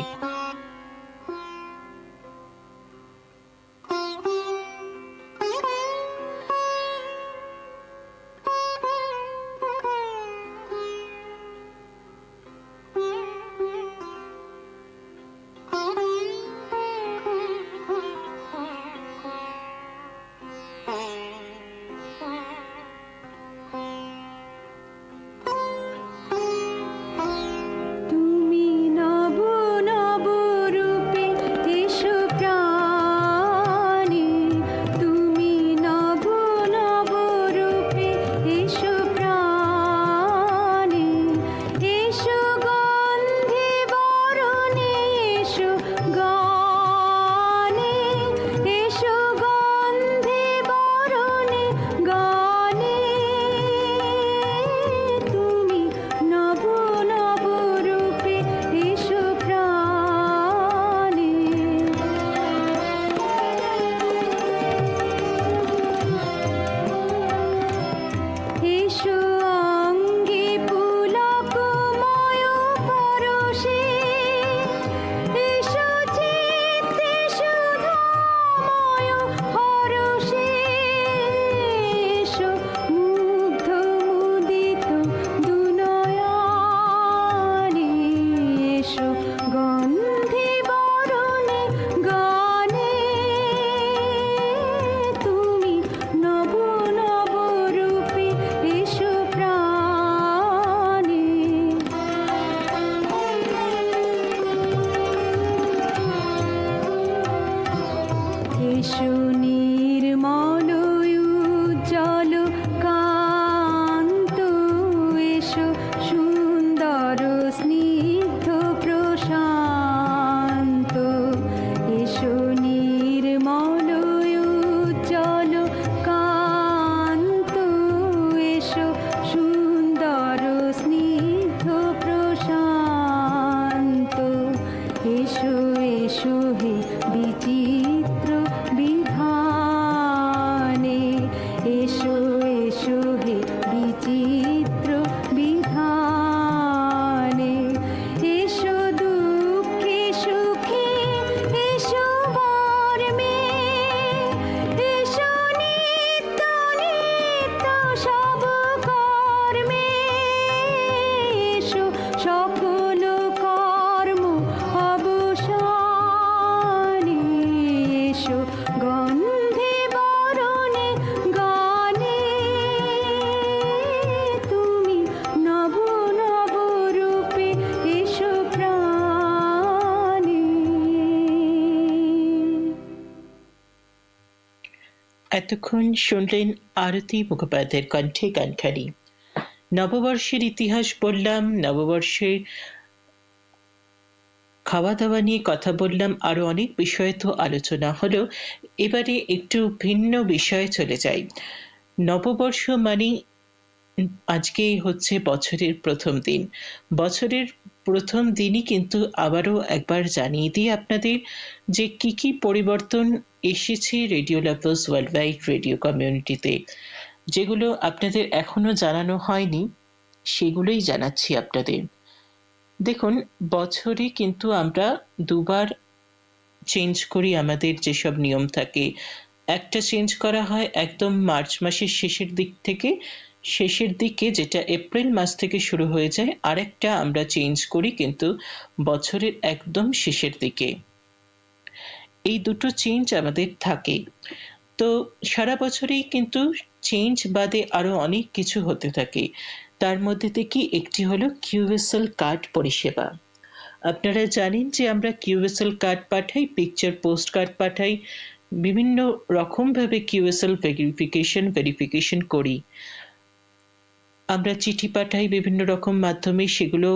এতক্ষণ শুনলেন আরতি মুখোপাধ্যায়ের কণ্ঠে গানখানি। নববর্ষের ইতিহাস বললাম, নববর্ষের খাওয়া দাওয়া নিয়ে কথা বললাম, আরো অনেক বিষয়ে তো আলোচনা হলো। এবারে একটু ভিন্ন বিষয়ে চলে যাই। নববর্ষ মানে আজকে হচ্ছে বছরের প্রথম দিন। বছরের প্রথম দিনই কিন্তু আবারও একবার জানিয়ে দিই আপনাদের যে কি কি পরিবর্তন এসেছে radio lovers world wide radio কমিউনিটিতে, যেগুলো আপনাদের এখনো জানানো হয়নি, সেগুলোই জানাচ্ছি আপনাদের। দেখুন, বছরে কিন্তু আমরা দুবার চেঞ্জ করি আমাদের যেসব নিয়ম থাকে। একটা চেঞ্জ করা হয় একদম মার্চ মাসের শেষের দিকে যেটা এপ্রিল মাস থেকে শুরু হয়ে যায়, আরেকটা আমরা চেঞ্জ করি কিন্তু বছরের একদম শেষের দিকে। এই দুটো চেঞ্জ আমাদের থাকে। তো সারা বছরেই কিন্তু চেঞ্জ বাদে আরো অনেক কিছু হতে থাকে। তার মধ্যে থেকে একটি হলো কিউএসএল কার্ড পরিষেবা। আপনারা জানেন যে আমরা কিউএসএল কার্ড পাঠাই, পিকচার পোস্ট কার্ড পাঠাই, বিভিন্ন রকম ভাবে কিউএসএল ভেরিফিকেশন করি। আমরা চিঠি পাঠাই বিভিন্ন রকম মাধ্যমে, সেগুলো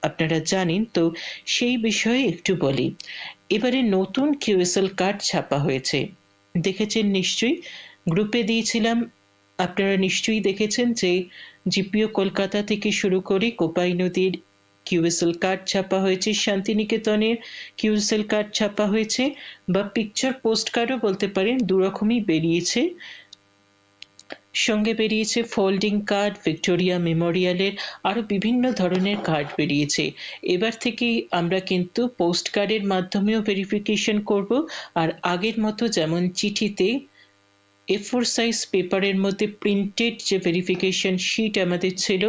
আপনারা জানেন। তো সেই বিষয়ে একটু বলি। এবারে নতুন কিউএসএল কার্ড ছাপা হয়েছে, দেখেছেন নিশ্চয়ই, গ্রুপে দিয়েছিলাম। আপনারা নিশ্চয়ই দেখেছেন যে জিপিও কলকাতা থেকে শুরু করে কোপাই নদীর কিউএসএল কার্ড ছাপা হয়েছে, শান্তিনিকেতনের কিউএসএল কার্ড ছাপা হয়েছে, বা পিকচার পোস্ট কার্ডও বলতে পারেন, দুরকমই বেরিয়েছে। সঙ্গে বেরিয়েছে ফোল্ডিং কার্ড, ভিক্টোরিয়া মেমোরিয়ালের আরো বিভিন্ন ধরনের কার্ড বেরিয়েছে। এবার থেকে আমরা কিন্তু পোস্ট কার্ডের মাধ্যমেও ভেরিফিকেশন করব, আর আগের মতো যেমন চিঠিতে A4 সাইজ পেপারের মধ্যে প্রিন্টেড যে ভেরিফিকেশন শিট আমাদের ছিল,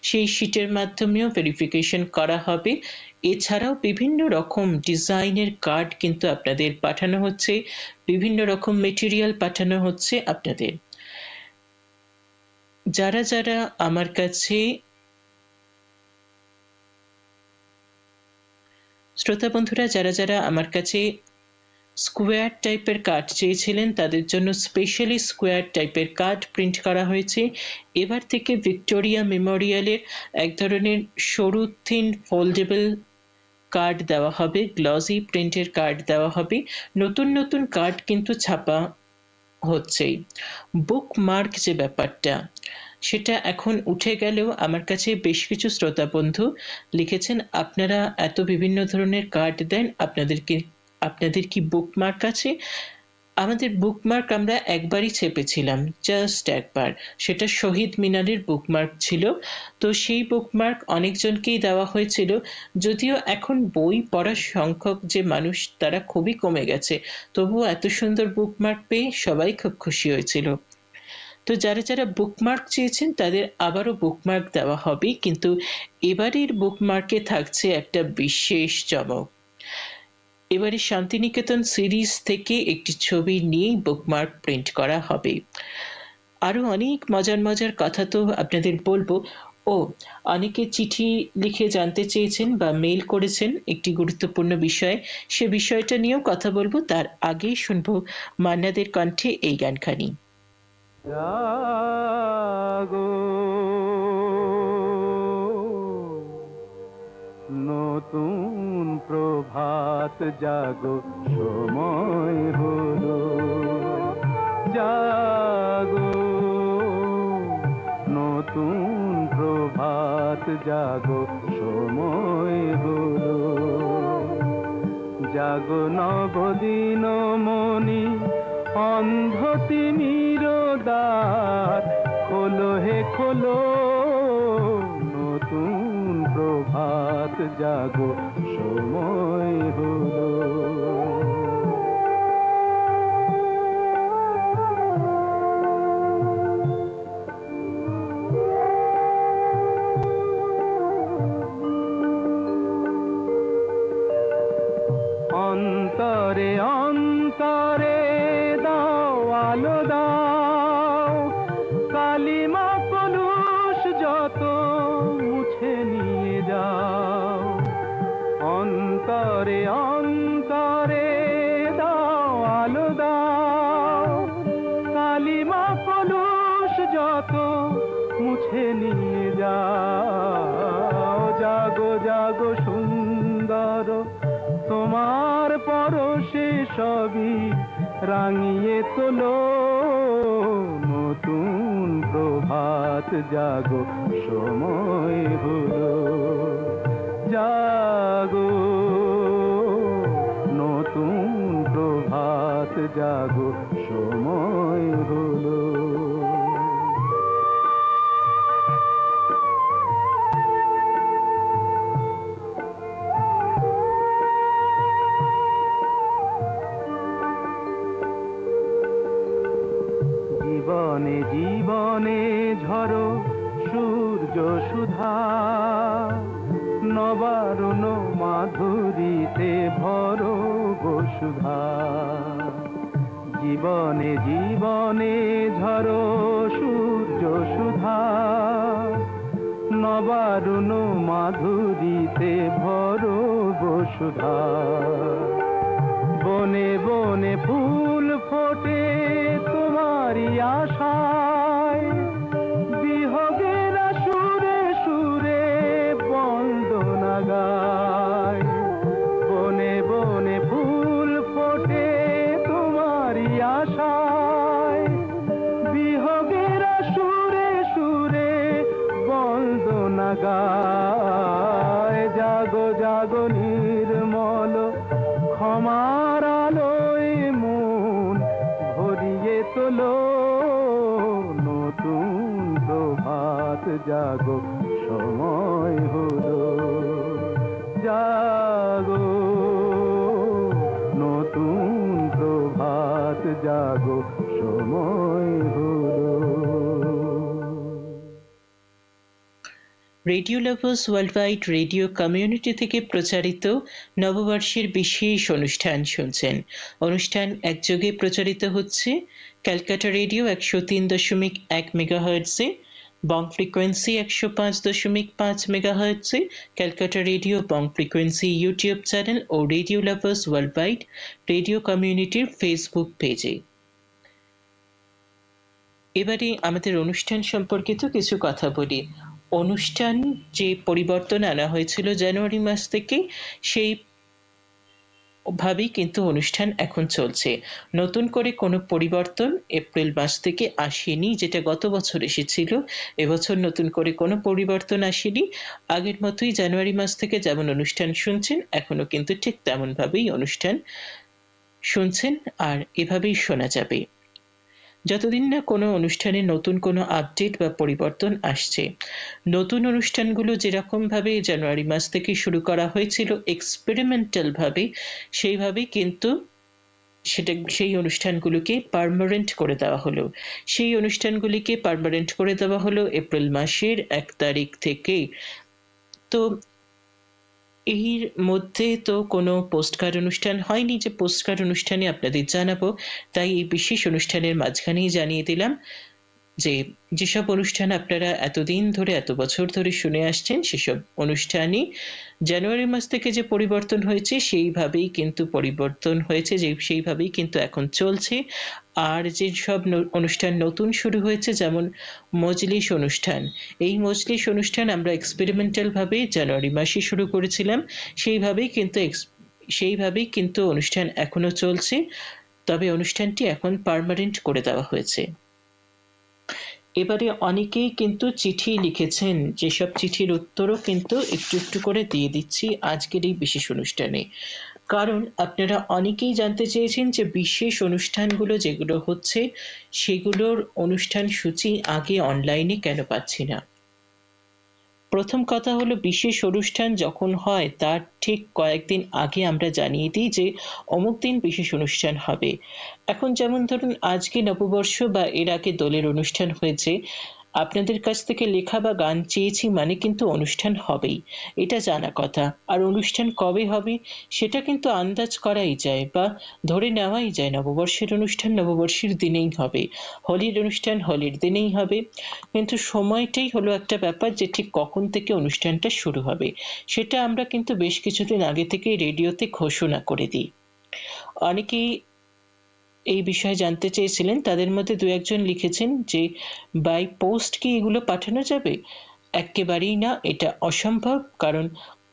সেই শিটের মাধ্যমেও ভেরিফিকেশন করা হবে। এছাড়াও বিভিন্ন রকম ডিজাইনের কার্ড কিন্তু আপনাদের পাঠানো হচ্ছে, বিভিন্ন রকম মেটেরিয়াল পাঠানো হচ্ছে আপনাদের। যারা যারা আমার কাছে শ্রোতা বন্ধুরা, যারা যারা আমার কাছে স্কোয়ার টাইপের কার্ড চেয়েছিলেন, তাদের জন্য স্পেশালি স্কোয়ার টাইপের কার্ড প্রিন্ট করা হয়েছে। এবার থেকে ভিক্টোরিয়া মেমোরিয়ালের এক ধরনের সরু থিন ফোল্ডেবল কার্ড দেওয়া হবে, গ্লসি প্রিন্টের কার্ড দেওয়া হবে। নতুন নতুন কার্ড কিন্তু ছাপা হচ্ছেই। বুকমার্ক যে ব্যাপারটা, সেটা এখন উঠে গেলেও আমার কাছে বেশ কিছু শ্রোতা বন্ধু লিখেছেন, আপনারা এত বিভিন্ন ধরনের কার্ড দেন, আপনাদের কি বুকমার্ক আছে? আমাদের বুকমার্ক আমরা একবারই ছেপেছিলাম, জাস্ট একবার। সেটা শহীদ মিনারের বুকমার্ক ছিল। তো সেই বুকমার্ক অনেকজনকেই দেওয়া হয়েছিল, যদিও এখন বই পড়ার সংখ্যক যে মানুষ তারা খুবই কমে গেছে, তবুও এত সুন্দর বুকমার্ক পেয়ে সবাই খুব খুশি হয়েছিল। তো যারা যারা বুকমার্ক চেয়েছেন তাদের আবারও বুকমার্ক দেওয়া হবে, কিন্তু এবারের বুকমার্কে থাকছে একটা বিশেষ চমক। এবারে শান্তিনিকেতন সিরিজ থেকে একটি ছবি নিয়েই বুকমার্ক প্রিন্ট করা হবে। আরো অনেক মজার মজার কথা তো আপনাদের বলবো। অনেকে চিঠি লিখে জানতে চেয়েছেন বা মেইল করেছেন একটি গুরুত্বপূর্ণ বিষয়, সে বিষয়টা নিয়েও কথা বলবো। তার আগেই শুনবো মান্নাদের কণ্ঠে এই গানখানি। নতুন প্রভাত জাগো, সময় হলো জাগো। নতুন প্রভাত জাগো, সময় হলো জাগো। নবদিন মনি অন্ধ তিমির দ্বার, খোলো হে খোলো। নতুন প্রভাত জাগো, সময় হলো। অন্তরে অন্তরে দাও আলো দাও, কালিমা কলুষ যত মুছে নিয়ে যাও। অন্তরে অন্তরে দাও আলো দাও, কালিমা কলুষ যত মুছে নিয়ে যাও। জাগো জাগো সুন্দর, তোমার পরশে সবই রাঙিয়ে তোলো। নতুন প্রভাত জাগো, সময় হলো জাগো। নতুন প্রভাত জাগো, সময় হলো। জীবনে জীবনে ঝরো সূর্য সুধা, নবারুণ মাধুরীতে ভরো বসুধা। জীবনে জীবনে ঝরো সূর্য সুধা, নবারুণ মাধুরীতে ভরো বসুধা। বনে বনে ফুল ফোটে তোমারি আশায়, বিহগের সুরে সুরে বন্দনা গায়। বনে বনে ফুল ফোটে তোমারি আশায়, বিহগের সুরে সুরে বন্দনা গায়। জাগো জাগো নির্মল ক্ষমার আলোয় মন ভরিয়ে তোলো। প্রভাত জাগো সময় হলো, জাগো নতুন প্রভাত জাগো সময় হলো। Radio lovers world wide radio community থেকে প্রচারিত নববর্ষের বিশেষ অনুষ্ঠান শুনছেন। অনুষ্ঠান একযোগে প্রচারিত হচ্ছে ক্যালকাটা রেডিও 103.1 মেগাহার্টজে, বং ফ্রিকোয়েন্সি 105.5 মেগাহার্টজে, Calcutta radio Bong frequency YouTube channel ও radio lovers world wide radio কমিউনিটির ফেসবুক পেজে। এবারে আমাদের অনুষ্ঠান সম্পর্কিত কিছু কথা বলি। অনুষ্ঠান যে পরিবর্তন আনা হয়েছিল জানুয়ারি মাস থেকে, সেই ভাবেই কিন্তু অনুষ্ঠান এখন চলছে। নতুন করে কোনো পরিবর্তন এপ্রিল মাস থেকে আসেনি, যেটা গত বছর এসেছিল। এবছর নতুন করে কোনো পরিবর্তন আসেনি। আগের মতোই জানুয়ারি মাস থেকে যেমন অনুষ্ঠান শুনছেন, এখনো কিন্তু ঠিক তেমন ভাবেই অনুষ্ঠান শুনছেন, আর এভাবেই শোনা যাবে যতদিন না কোনো অনুষ্ঠানে নতুন কোনো আপডেট বা পরিবর্তন আসছে। নতুন অনুষ্ঠানগুলো যেরকম ভাবে জানুয়ারি মাস থেকে শুরু করা হয়েছিল এক্সপেরিমেন্টাল ভাবে, সেইভাবেই কিন্তু সেই অনুষ্ঠানগুলোকে পার্মানেন্ট করে দেওয়া হলো। সেই অনুষ্ঠানগুলিকে পার্মানেন্ট করে দেওয়া হলো এপ্রিল মাসের 1 তারিখ থেকে। তো এর মধ্যে তো কোনো পোস্টকার্ড অনুষ্ঠান হয়নি যে পোস্টকার্ড অনুষ্ঠানে আপনাদের জানাবো, তাই এই বিশেষ অনুষ্ঠানের মাঝখানেই জানিয়ে দিলাম যে যেসব অনুষ্ঠান আপনারা এতদিন ধরে এত বছর ধরে শুনে আসছেন, সেসব অনুষ্ঠানই জানুয়ারি মাস থেকে যে পরিবর্তন হয়েছে সেইভাবেই কিন্তু পরিবর্তন হয়েছে, যে সেইভাবেই কিন্তু এখন চলছে। আর যে সব অনুষ্ঠান নতুন শুরু হয়েছে, যেমন মজলিস অনুষ্ঠান, এই মজলিস অনুষ্ঠান আমরা এক্সপেরিমেন্টাল ভাবে জানুয়ারি মাসে শুরু করেছিলাম, সেইভাবেই কিন্তু অনুষ্ঠান এখনো চলছে, তবে অনুষ্ঠানটি এখন পার্মানেন্ট করে দেওয়া হয়েছে। এবারে অনেকেই কিন্তু চিঠি লিখেছেন, যেসব চিঠির উত্তরও কিন্তু একটু একটু করে দিয়ে দিচ্ছি আজকের এই বিশেষ অনুষ্ঠানে। কারণ আপনারা অনেকেই জানতে চেয়েছেন যে বিশেষ অনুষ্ঠানগুলো যেগুলো হচ্ছে সেগুলোর অনুষ্ঠান সূচি আগে অনলাইনে কেন পাচ্ছি না। প্রথম কথা হলো, বিশেষ অনুষ্ঠান যখন হয় তার ঠিক কয়েকদিন আগে আমরা জানিয়ে দিই যে অমুক দিন বিশেষ অনুষ্ঠান হবে। এখন যেমন ধরুন আজকে নববর্ষ বা এর আগে দোলের অনুষ্ঠান হয়েছে, আপনাদের কাছ থেকে লেখা বা গান চেয়েছি মানে কিন্তু অনুষ্ঠান হবেই, এটা জানা কথা। আর অনুষ্ঠান কবে হবে সেটা কিন্তু আন্দাজ করাই যায় বা ধরে নেওয়াই যায়। নববর্ষের অনুষ্ঠান নববর্ষের দিনেই হবে, হোলির অনুষ্ঠান হোলির দিনেই হবে, কিন্তু সময়টাই হলো একটা ব্যাপার যে ঠিক কখন থেকে অনুষ্ঠানটা শুরু হবে সেটা আমরা কিন্তু বেশ কিছুদিন আগে থেকে রেডিওতে ঘোষণা করে দিই। অনেকেই এই বিষয়ে জানতে চেয়েছিলেন, তাদের মধ্যে দু একজন লিখেছেন যে বাই পোস্ট কি এগুলো পাঠানো যাবে? একেবারেই না, এটা অসম্ভব। কারণ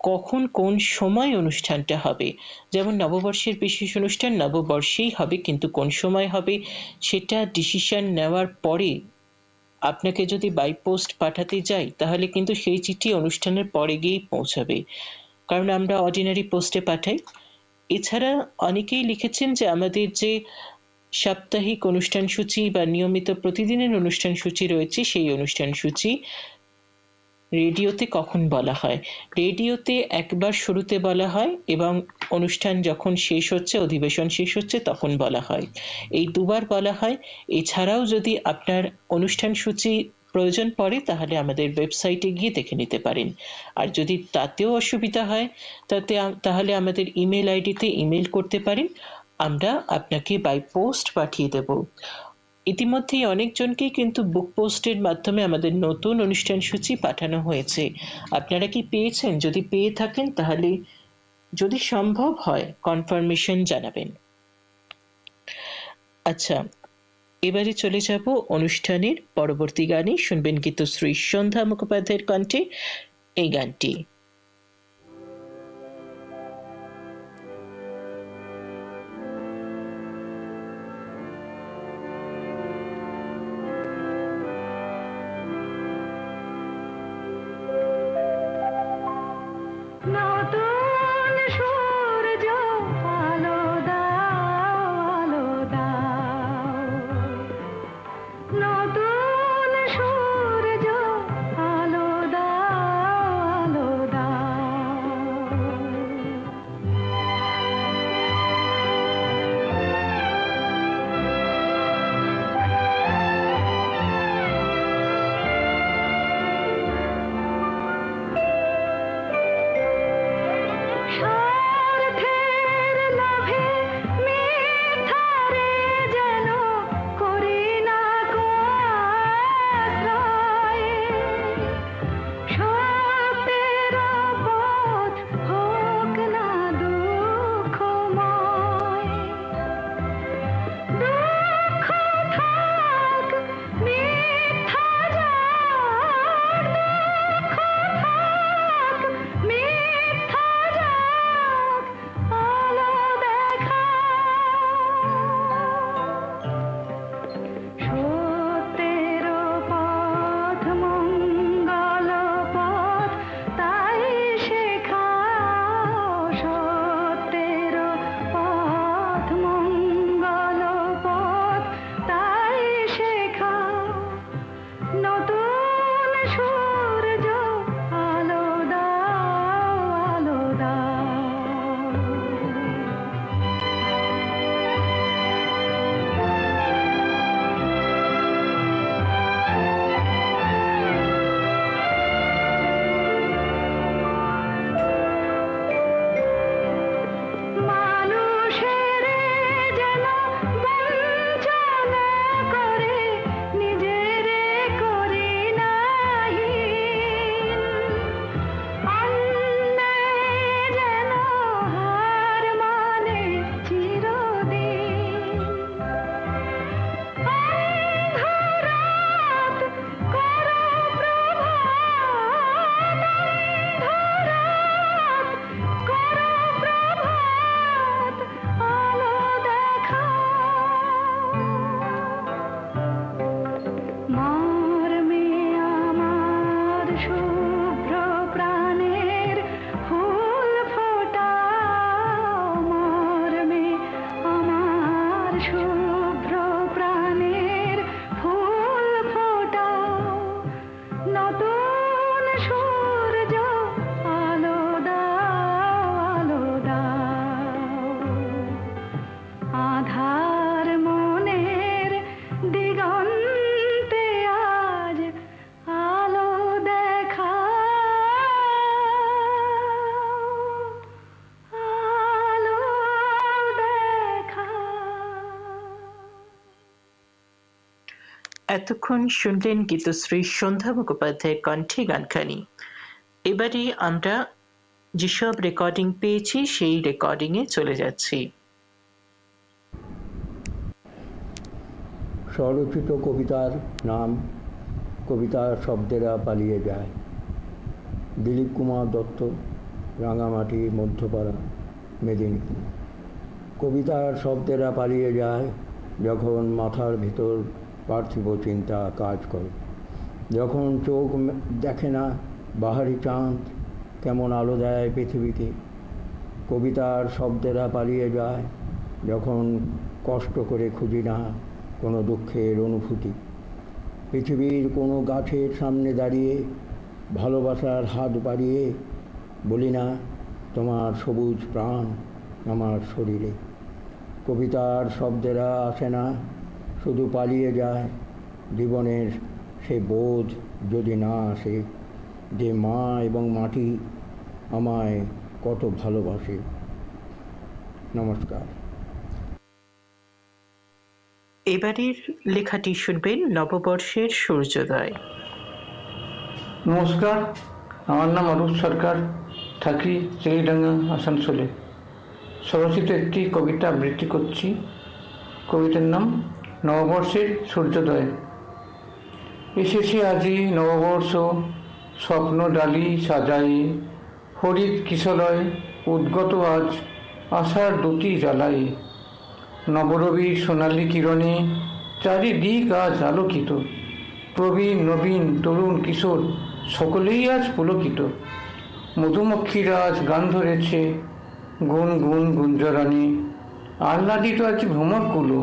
কখন কোন সময় অনুষ্ঠানটা হবে, যেমন নববর্ষের বিশেষ অনুষ্ঠান নববর্ষেই হবে, কিন্তু কোন সময় হবে সেটা ডিসিশন নেওয়ার পরে আপনাকে যদি বাই পোস্ট পাঠাতে যাই তাহলে কিন্তু সেই চিঠি অনুষ্ঠানের পরে গিয়েই পৌঁছাবে, কারণ আমরা অর্ডিনারি পোস্টে পাঠাই। এছাড়া অনেকেই লিখেছেন যে আমাদের যে সাপ্তাহিক অনুষ্ঠান সূচি বা নিয়মিত প্রতিদিনের অনুষ্ঠান সূচি রয়েছে, সেই অনুষ্ঠান সূচি রেডিওতে কখন বলা হয়। রেডিওতে একবার শুরুতে বলা হয় এবং অনুষ্ঠান যখন শেষ হচ্ছে, অধিবেশন শেষ হচ্ছে, তখন বলা হয়। এই দুবার বলা হয়। এছাড়াও যদি আপনার অনুষ্ঠান সূচি প্রয়োজন পড়ে তাহলে আমাদের ওয়েবসাইটে গিয়ে দেখে নিতে পারেন। আর যদি তাতেও অসুবিধা হয় তাহলে আমাদের ইমেল আইডিতে ইমেল করতে পারেন, আমরা আপনাকে বাই পোস্ট পাঠিয়ে দেব। ইতিমধ্যেই অনেকজনকেই কিন্তু বুক পোস্টের মাধ্যমে আমাদের নতুন অনুষ্ঠান সূচি পাঠানো হয়েছে। আপনারা কি পেয়েছেন? যদি পেয়ে থাকেন তাহলে যদি সম্ভব হয় কনফার্মেশন জানাবেন। আচ্ছা, এবারে চলে যাব অনুষ্ঠানের পরবর্তী গানে। শুনবেন গীতশ্রী সন্ধ্যা মুখোপাধ্যায়ের কণ্ঠে এই গানটি। নতুন সূর্য আলো দাও, নতুন সূর্য সূর্য আলো দাও আলো দাও মানুষের যেন বঞ্চনা করে নিজের করি নাহি অন্যায় যেন হার মানে চিরদিন অন্ধরাত করো প্রভাত অন্ধরাত করো প্রভাত আলো দেখাও মর্মে আমার শুভ্র প্রাণের ফুল ফোটাও মর্মে আমার শুভ্র প্রাণের ফুল ফোটাও নতুন সূর্য আলো দাও আলো দাও আধার মনের দিগন্তে আজ আলো দেখাও আলো দেখাও এতক্ষণ শুনলেন গীতশ্রী সন্ধ্যা মুখোপাধ্যায়ের কণ্ঠে গানখানি। এবারে আমরা যেসব রেকর্ডিং পেয়েছি সেই রেকর্ডিং এ চলে যাচ্ছি। স্বরচিত কবিতার নাম কবিতার শব্দেরা পালিয়ে যায়। দিলীপ কুমার দত্ত, রাঙামাটি, মধ্যপাড়া, মেদিনীপুর। কবিতার শব্দেরা পালিয়ে যায় যখন মাথার ভিতর পার্থিব চিন্তা কাজ করে, যখন চোখ দেখে না বাহারি চাঁদ কেমন আলো দেয় পৃথিবীকে। কবিতার শব্দেরা পালিয়ে যায় যখন কষ্ট করে খুঁজি না কোনো দুঃখের অনুভূতি। পৃথিবীর কোনো গাছের সামনে দাঁড়িয়ে ভালোবাসার হাত বাড়িয়ে বলি না তোমার সবুজ প্রাণ আমার শরীরে। কবিতার শব্দেরা আসে না, শুধু পালিয়ে যায় জীবনের সে বোধ যদি না আসে যে মা এবং মাটি আমায় কত ভালোবাসে। নমস্কার। এবারের লেখাটি শুনবেন নববর্ষের সূর্যোদয়। নমস্কার, আমার নাম অরূপ সরকার, থাকি চিলিডাঙ্গা, আসানসোলে। স্বরচিত একটি কবিতা আবৃত্তি করছি। কবিতার নাম নববর্ষের সূর্যোদয়। এসেছে আজি নববর্ষ, স্বপ্ন ডালি সাজাই, হরিৎ কিশলয় উদ্গত আজ আশার দুটি জ্বালাই। নবরবির সোনালি কিরণে চারিদিক আজ আলোকিত, প্রবীণ নবীন তরুণ কিশোর সকলেই আজ পুলকিত। মধুমক্ষীরা আজ গান ধরেছে গুন গুন গুঞ্জরানি, আহ্লাদিত আজ ভ্রমরকুলো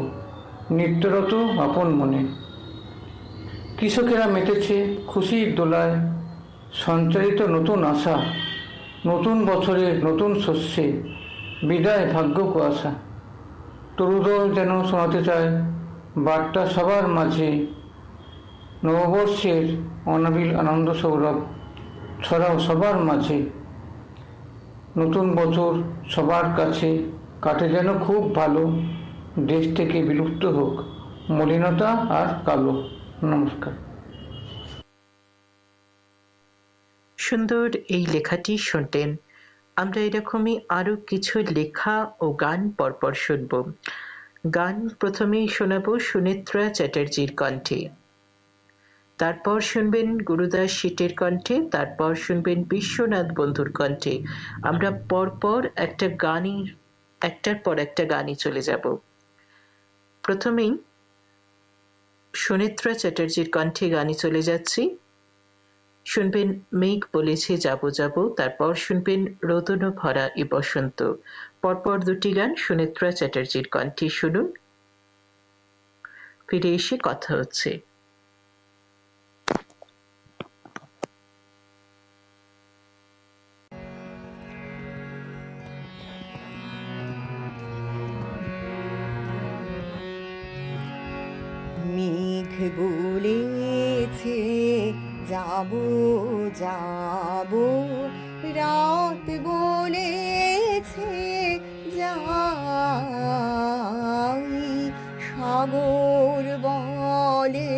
নিত্যরত আপন মনে। কৃষকেরা মেতেছে খুশির দোলায়, সঞ্চারিত নতুন আশা, নতুন বছরের নতুন শস্যে বিদায় ভাগ্য কুয়াশা। তরুদল যেন শোনাতে চায় বার্তা সবার মাঝে, নববর্ষের অনাবিল আনন্দ সৌরভ ছড়াও সবার মাঝে। নতুন বছর সবার কাছে কাটে যেন খুব ভালো, দেশ থেকে বিলুপ্ত হোক মলিনতা আর কালো। নমস্কার। সুন্দর এই লেখাটি শুনতেন। আমরা এরকমই আরো কিছু লেখা ও গান পরপর শুনব। গান প্রথমেই শোনাবো সুনেত্রা চ্যাটার্জির কণ্ঠে, তারপর শুনবেন গুরুদাস শীতের কণ্ঠে, তারপর শুনবেন বিশ্বনাথ বন্ধুর কণ্ঠে। আমরা পরপর একটার পর একটা গানই চলে যাব। প্রথমেই সুনেত্রা চ্যাটার্জির কণ্ঠে গানে চলে যাচ্ছি। শুনবেন মেঘ বলেছে যাবো যাবো, তারপর শুনবেন রোদন ভরা এ বসন্ত। পরপর দুটি গান সুনেত্রা চ্যাটার্জির কণ্ঠে শুনুন, ফিরে এসে কথা হচ্ছে। বলেছে যাবো যাবো, রাত বলেছে যাই, সাগর বলে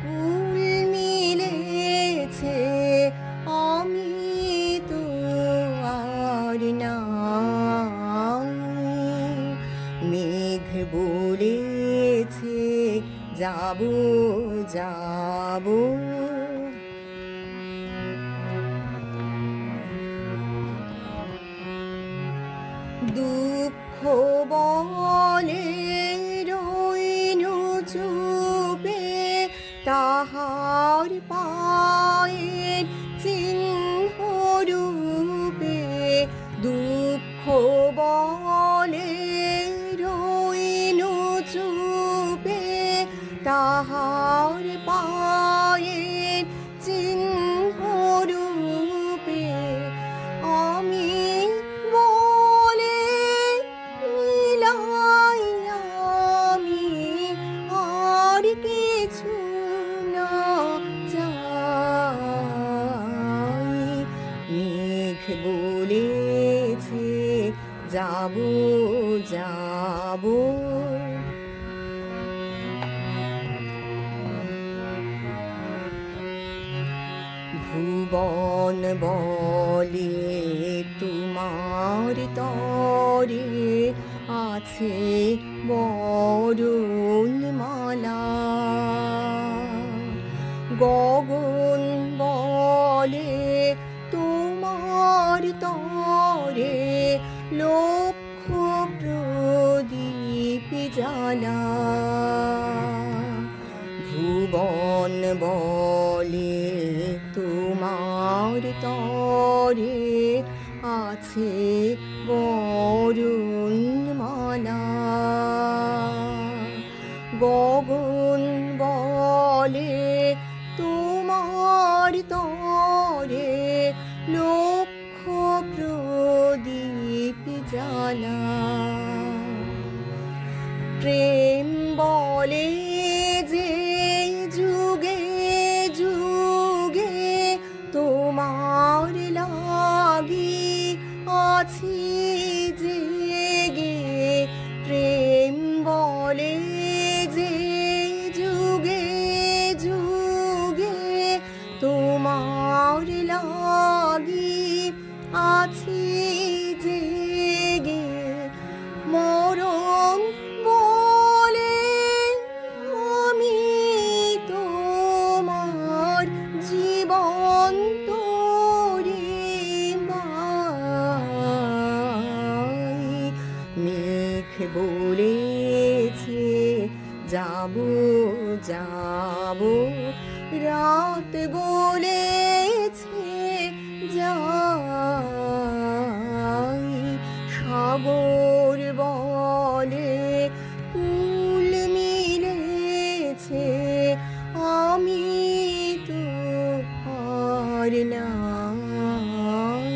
কুল মিলেছে, আমি তো আর নাই। মেঘ বলেছে যাবো যাবো, দুঃখ বলে রইনু চুপে, তাহার পায়ের চিহ্ন রূপে। দুঃখ বলে রইনু চুপে, তাহার পায়ের চিহ্ন রূপে। আমি বলে মিলাই আমি আর কিছু না চাই। মেঘ বলেছে যাবো যাবো, ভুবন বলে তোমার তরে আছে বরণ মালা। গগন বলে তোমার তরে লক্ষ প্রদীপ জ্বালা। ভুবন বলে তোমার তরে আছে বরণ মালা। গগন বলে তোমার তরে লক্ষ প্রদীপ জ্বালা। প্রেম বলে যে যুগে যুগে তোমার লাগি আছি জেগে। প্রেম বলে যে যুগে যুগে তোমার লাগি আছি জেগে। মরণ বলে আমি তোমার জীবন তোরে বাই। মেঘ বলেছে যাবো যাবো, রাত বলেছে যাই, সাগর বলে কুল মিলেছে, আমি তো আর নাই।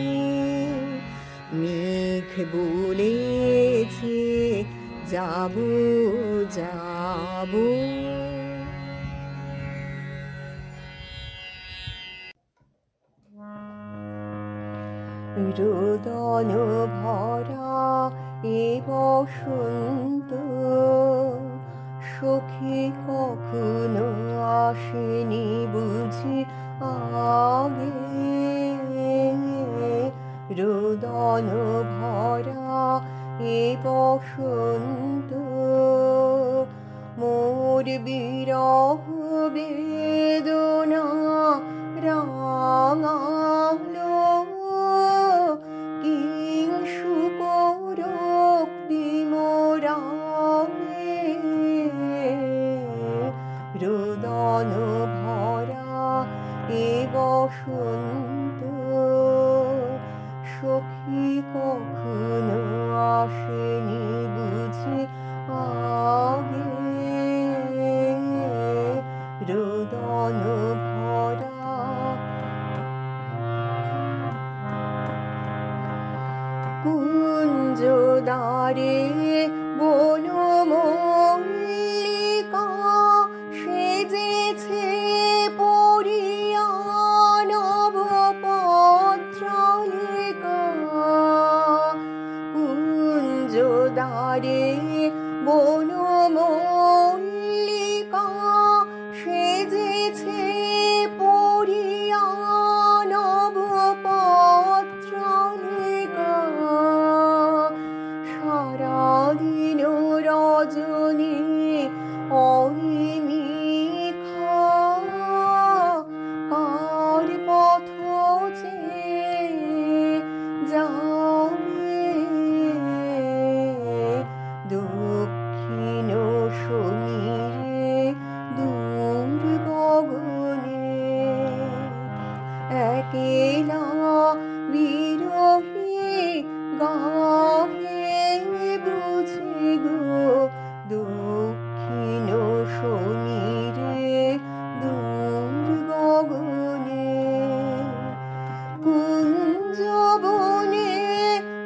মেঘ বলেছে যাবো যাবো। রোদন ভরা এ বসন্ত, সখী কখনো আসেনি বুঝি আগে। রোদন ভরা এ বসন্ত, মোর বিরহ বেদনা রাঙালো। রোদন ভরা এ বসন্ত, সখী কখনো আসেনি বুঝি আগে। রোদন ভরা কুঞ্জ দ্বারে বনমল্লিকা, সে একেলা বিরহী গাহে বুঝে গো দক্ষিণ শনিরে দূর গগনে কুঞ্জবনে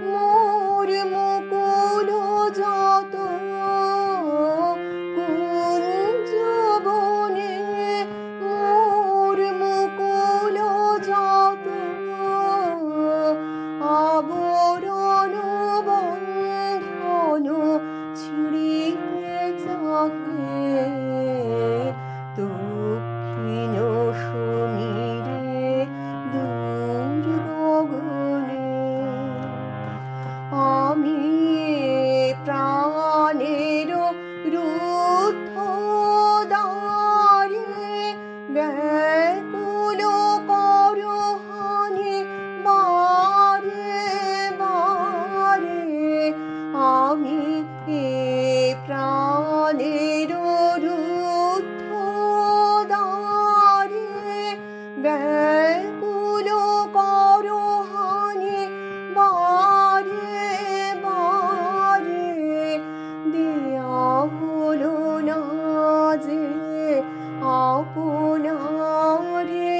মোর মুকুল যত কুঞ্জবনে মোর মুকুল যত আবরণ বন্ধন ছিঁড়িতে চাহে দক্ষিণ সমীরে দূর গগনে আমি প্রাণের রুদ্ধ দ্বারে ব্যাকুল করহানি বারে বারে আমি প্রাণের রুদ্ধ দ্বারে ব্যাকুল করহানি বারে বারে দেয়া হলো না যে আপনারে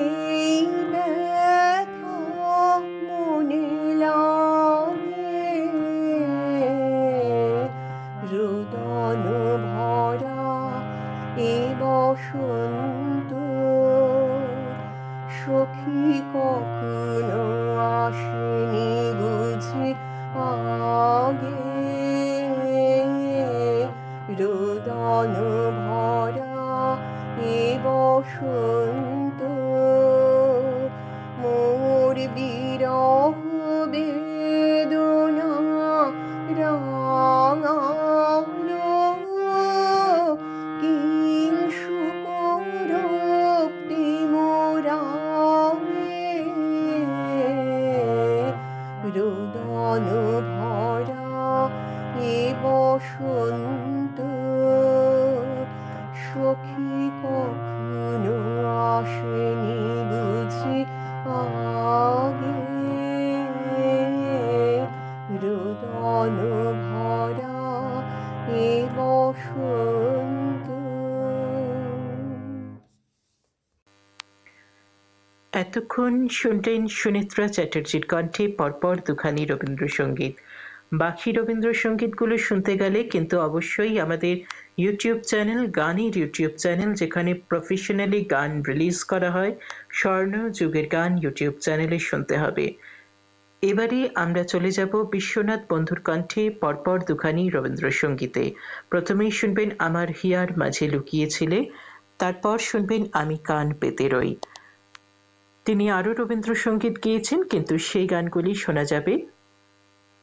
এই ব্যথা মনে লাগে রোদন ভরা এ বসন্ত সখী কখনো আসেনি বুঝি আগে রোদন ভরা এ বসন্ত মোর বিরহ বেদনা রাঙালো কিংসুক রক্তি মোরাগে রোদন ভরা এ বসন্ত সখী কখনো আসেনি বুঝি আগে রোদন ভরা এ বসন্ত এতক্ষণ শুনলেন সুনেত্রা চ্যাটার্জির কণ্ঠে পরপর দুখানি রবীন্দ্রসঙ্গীত। বাকি রবীন্দ্রসঙ্গীতগুলো শুনতে গেলে কিন্তু অবশ্যই আমাদের ইউটিউব চ্যানেল, গানের ইউটিউব চ্যানেল, যেখানে প্রফেশনালি গান রিলিজ করা হয়, স্বর্ণ যুগের গান ইউটিউব চ্যানেলে শুনতে হবে। এবারে আমরা চলে যাব বিশ্বনাথ বন্ধুর কণ্ঠে পরপর দুখানি রবীন্দ্রসঙ্গীতে। প্রথমেই শুনবেন আমার হিয়ার মাঝে লুকিয়েছিলে, তারপর শুনবেন আমি কান পেতে রই। তিনি আরও রবীন্দ্রসঙ্গীত গেয়েছেন, কিন্তু সেই গানগুলি শোনা যাবে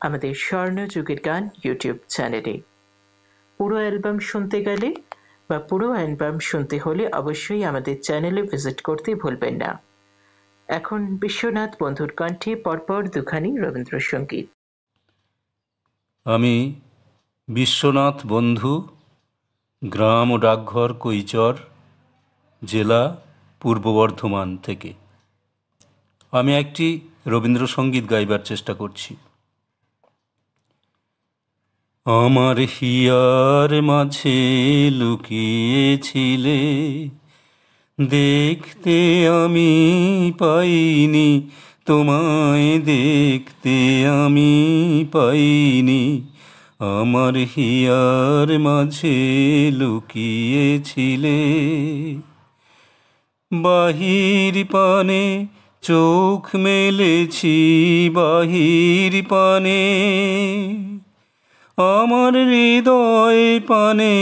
আমাদের স্বর্ণ যুগের গান ইউটিউব চ্যানেলে। পুরো অ্যালবাম শুনতে গেলে বা পুরো অ্যালবাম শুনতে হলে অবশ্যই আমাদের চ্যানেলে ভিজিট করতে ভুলবেন না। এখন বিশ্বনাথ বন্ধুর কণ্ঠে পরপর দুখানি রবীন্দ্রসঙ্গীত। আমি বিশ্বনাথ বন্ধু, গ্রাম ও ডাকঘর কৈচর, জেলা পূর্ব বর্ধমান থেকে আমি একটি রবীন্দ্রসঙ্গীত গাইবার চেষ্টা করছি। আমার হিয়ার মাঝে লুকিয়েছিলে, দেখতে আমি পাইনি তোমায়, দেখতে আমি পাইনি। আমার হিয়ার মাঝে লুকিয়েছিলে, বাহির পানে চোখ মেলেছি, বাহির পানে আমার হৃদয় পানে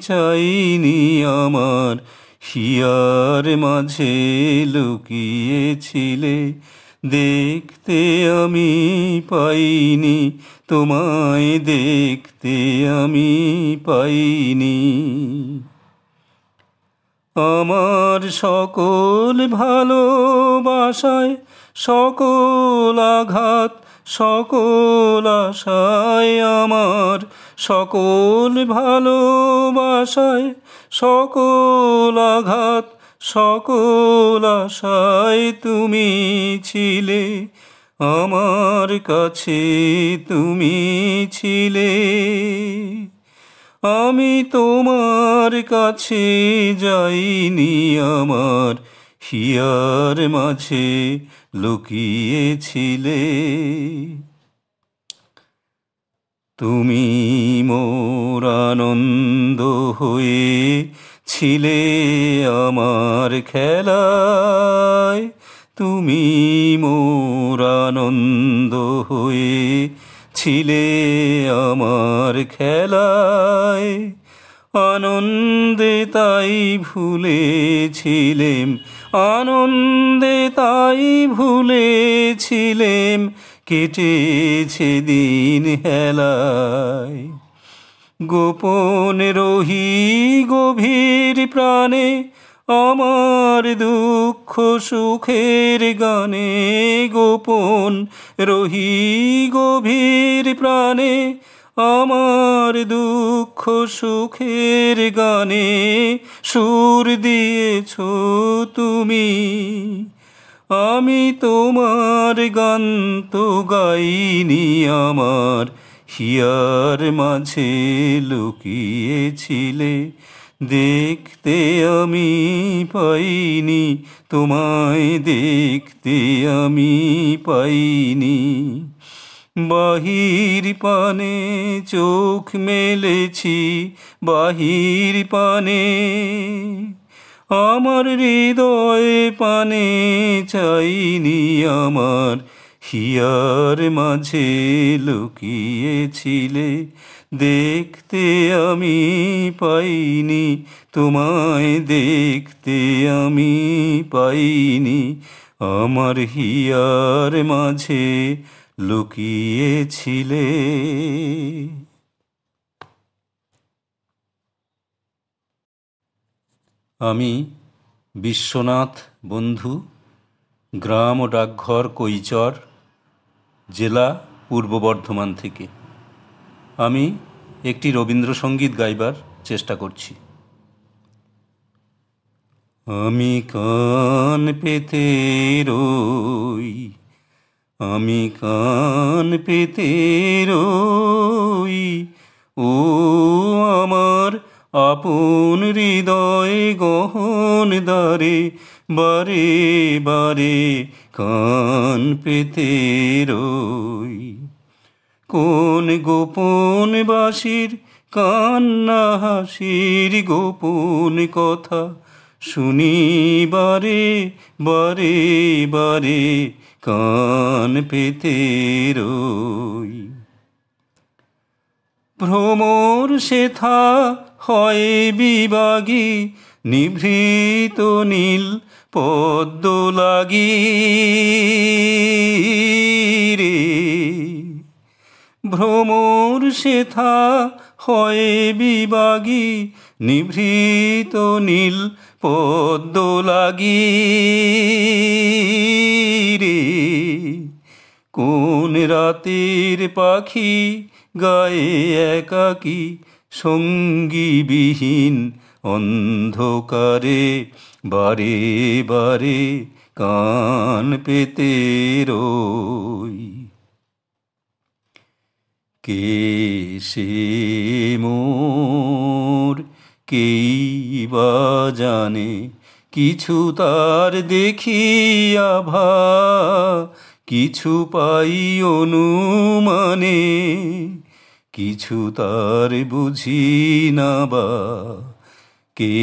চাইনি। আমার হিয়ার মাঝে লুকিয়েছিলে, দেখতে আমি পাইনি তোমায়, দেখতে আমি পাইনি। আমার সকল ভালোবাসায় সকল আঘাত, সকল আশায়, আমার সকল ভালোবাসায় সকল আঘাত, সকল আশায় তুমি ছিলে, আমার কাছে তুমি ছিলে। আমি তোমার কাছে যাইনি, আমার হিয়ার মাঝে লুকিয়েছিলে। তুমি মোর আনন্দ হয়ে ছিলে আমার খেলায়, তুমি মোর আনন্দ হয়ে ছিলে আমার খেলায়। আনন্দে তাই ভুলেছিলেম, আনন্দে তাই ভুলেছিলেম, কেটেছে দিন হেলায়। গোপন রহি গভীর প্রাণে, আমার দুঃখ সুখের গানে। গোপন রহি গভীর প্রাণে, আমার দুঃখ সুখের গানে। সুর দিয়েছ তুমি, আমি তোমার গান তো গাইনি, আমার হিয়ার মাঝে লুকিয়েছিলে। দেখতে আমি পাইনি, তোমায় দেখতে আমি পাইনি। বাহির পানে চোখ মেলেছি, বাহির পানে আমার হৃদয় পানে চাইনি, আমার হিয়ার মাঝে লুকিয়েছিলে। দেখতে আমি পাইনি, তোমায় দেখতে আমি পাইনি, আমার হিয়ার মাঝে লুকিয়েছিলে। আমি বিশ্বনাথ বন্ধু, গ্রাম ও ডাকঘর কৈচর, জেলা পূর্ব বর্ধমান থেকে আমি একটি রবীন্দ্রসঙ্গীত গাইবার চেষ্টা করছি। আমি কান পেতে রই, আমি কান পেতে রই, ও আমার আপন হৃদয় গহন দ্বারে, বারে বারে কান পেতে রই। কোন গোপন বাঁশির কান্না হাসির গোপন কথা শুনি, বারে বারে বারে কান পেতে রই। ভ্রমর সেথা হয় বিবাগী, নিভৃত নীল পদ্ম লাগি রে। ভ্রমর সেথা হয় বিবাগী, নিভৃত নীল পদ্ম লাগি রে। কোন রাতের পাখি গায়ে একাকী, সঙ্গীবিহীন অন্ধকারে, বারে বারে কান পেতে রই। কে সে মোর, কেই বা জানে, কিছু তার দেখি আভা, কিছু পাই অনুমানে, কিছু তার বুঝি না বা। কে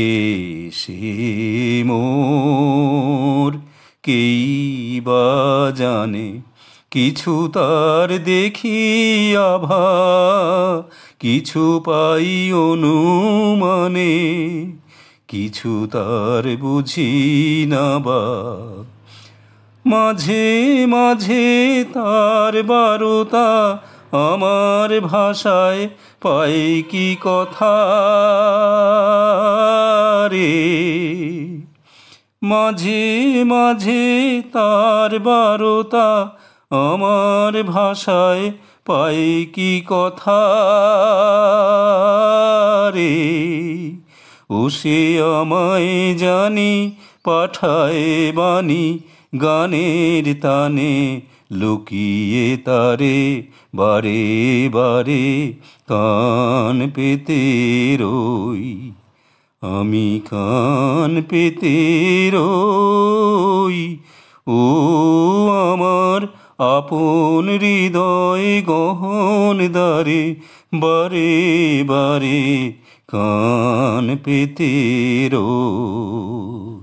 সে মোর, কেই বা জানে, কিছু তার দেখি আভা, কিছু পাই অনুমানে, কিছু তার বুঝি না বা। মাঝে মাঝে তার বারতা, আমার ভাষায় পাই কি কথা রে। মাঝে মাঝে তার বারতা, আমার ভাষায় পাই কি কথা রে। ও সে আমায় জানি পাঠায় বাণী গানের তানে, লুকিয়ে তারে বারে বারে কান পেতে রই, আমি কান পেতে রই। ও আমার আপন হৃদয় গহন দ্বারে, বারে বারে কান পেতে রই।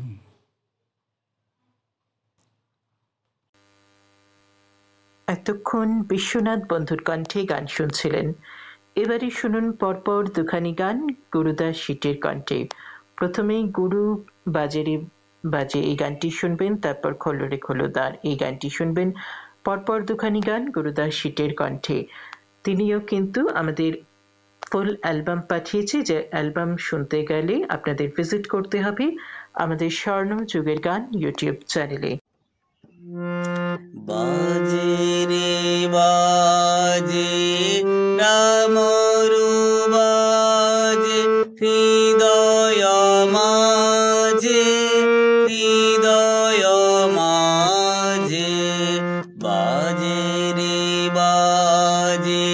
এতক্ষণ বিশ্বনাথ বন্ধুর কণ্ঠে গান শুনছিলেন। এবারে শুনুন পরপর দুখানি গান গুরুদাস শীটের কণ্ঠে। প্রথমেই গুরু বাজেরে বাজে এই গানটি শুনবেন, তারপর খোলো রে খোলো দ্বার এই গানটি শুনবেন। পরপর দুখানি গান গুরুদাস শীটের কণ্ঠে। তিনিও কিন্তু আমাদের ফুল অ্যালবাম পাঠিয়েছে, যে অ্যালবাম শুনতে গেলে আপনাদের ভিজিট করতে হবে আমাদের স্বর্ণ যুগের গান ইউটিউব চ্যানেলে। বাজে রে বাজে ডামরু বাজে হৃদয় মাঝে, হৃদয় মাঝে বাজে রে বাজে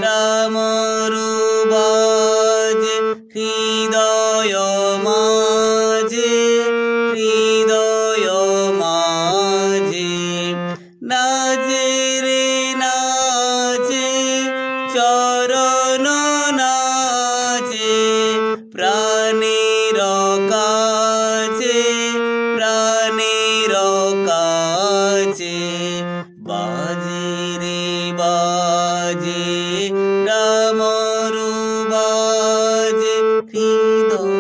ডামরু বাজে হৃদয় মাঝে, হৃদয় মাঝে নাচে রে নাচে চরণ নাচে প্রাণের কাছে, প্রাণের কাছে বাজে রে বাজে ডামরু বাজে হৃদয়।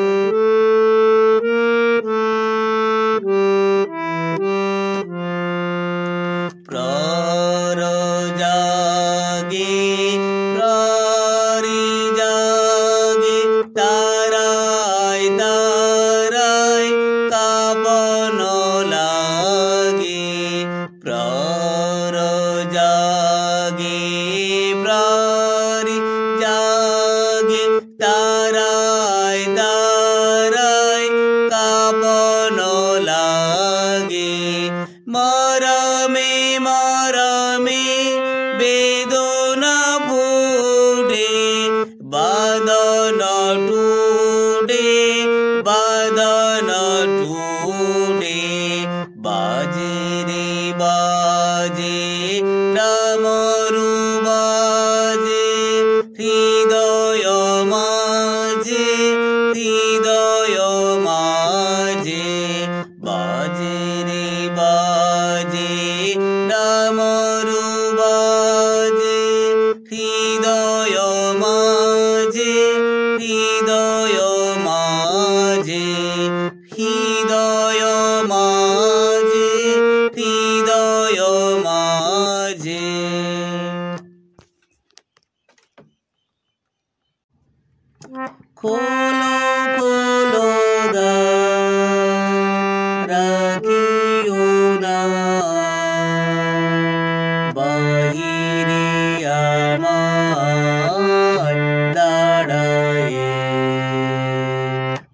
প্রার জাগে প্রারি জাগে তারায় তারায় কাঁপন লাগে, প্রার জাগে প্রারি জাগে তারায় তারায় কাঁপন লাগে। মরমে মরমে বেদনা ফুটে বাদন টুটে, বাদন টুটে বাজে রে বাজে ডামরু বাজে হৃদয় মাঝে, হৃদয় মাঝে বাজে রে বাজে ডামরু বাজে হৃদয় মাঝে, হৃদয় মাঝে, হৃদয় মাঝে, হৃদয় মাঝে। খোলো খোলো দ্বার রাখিও না বাহিরে আমার দাঁড়ায়,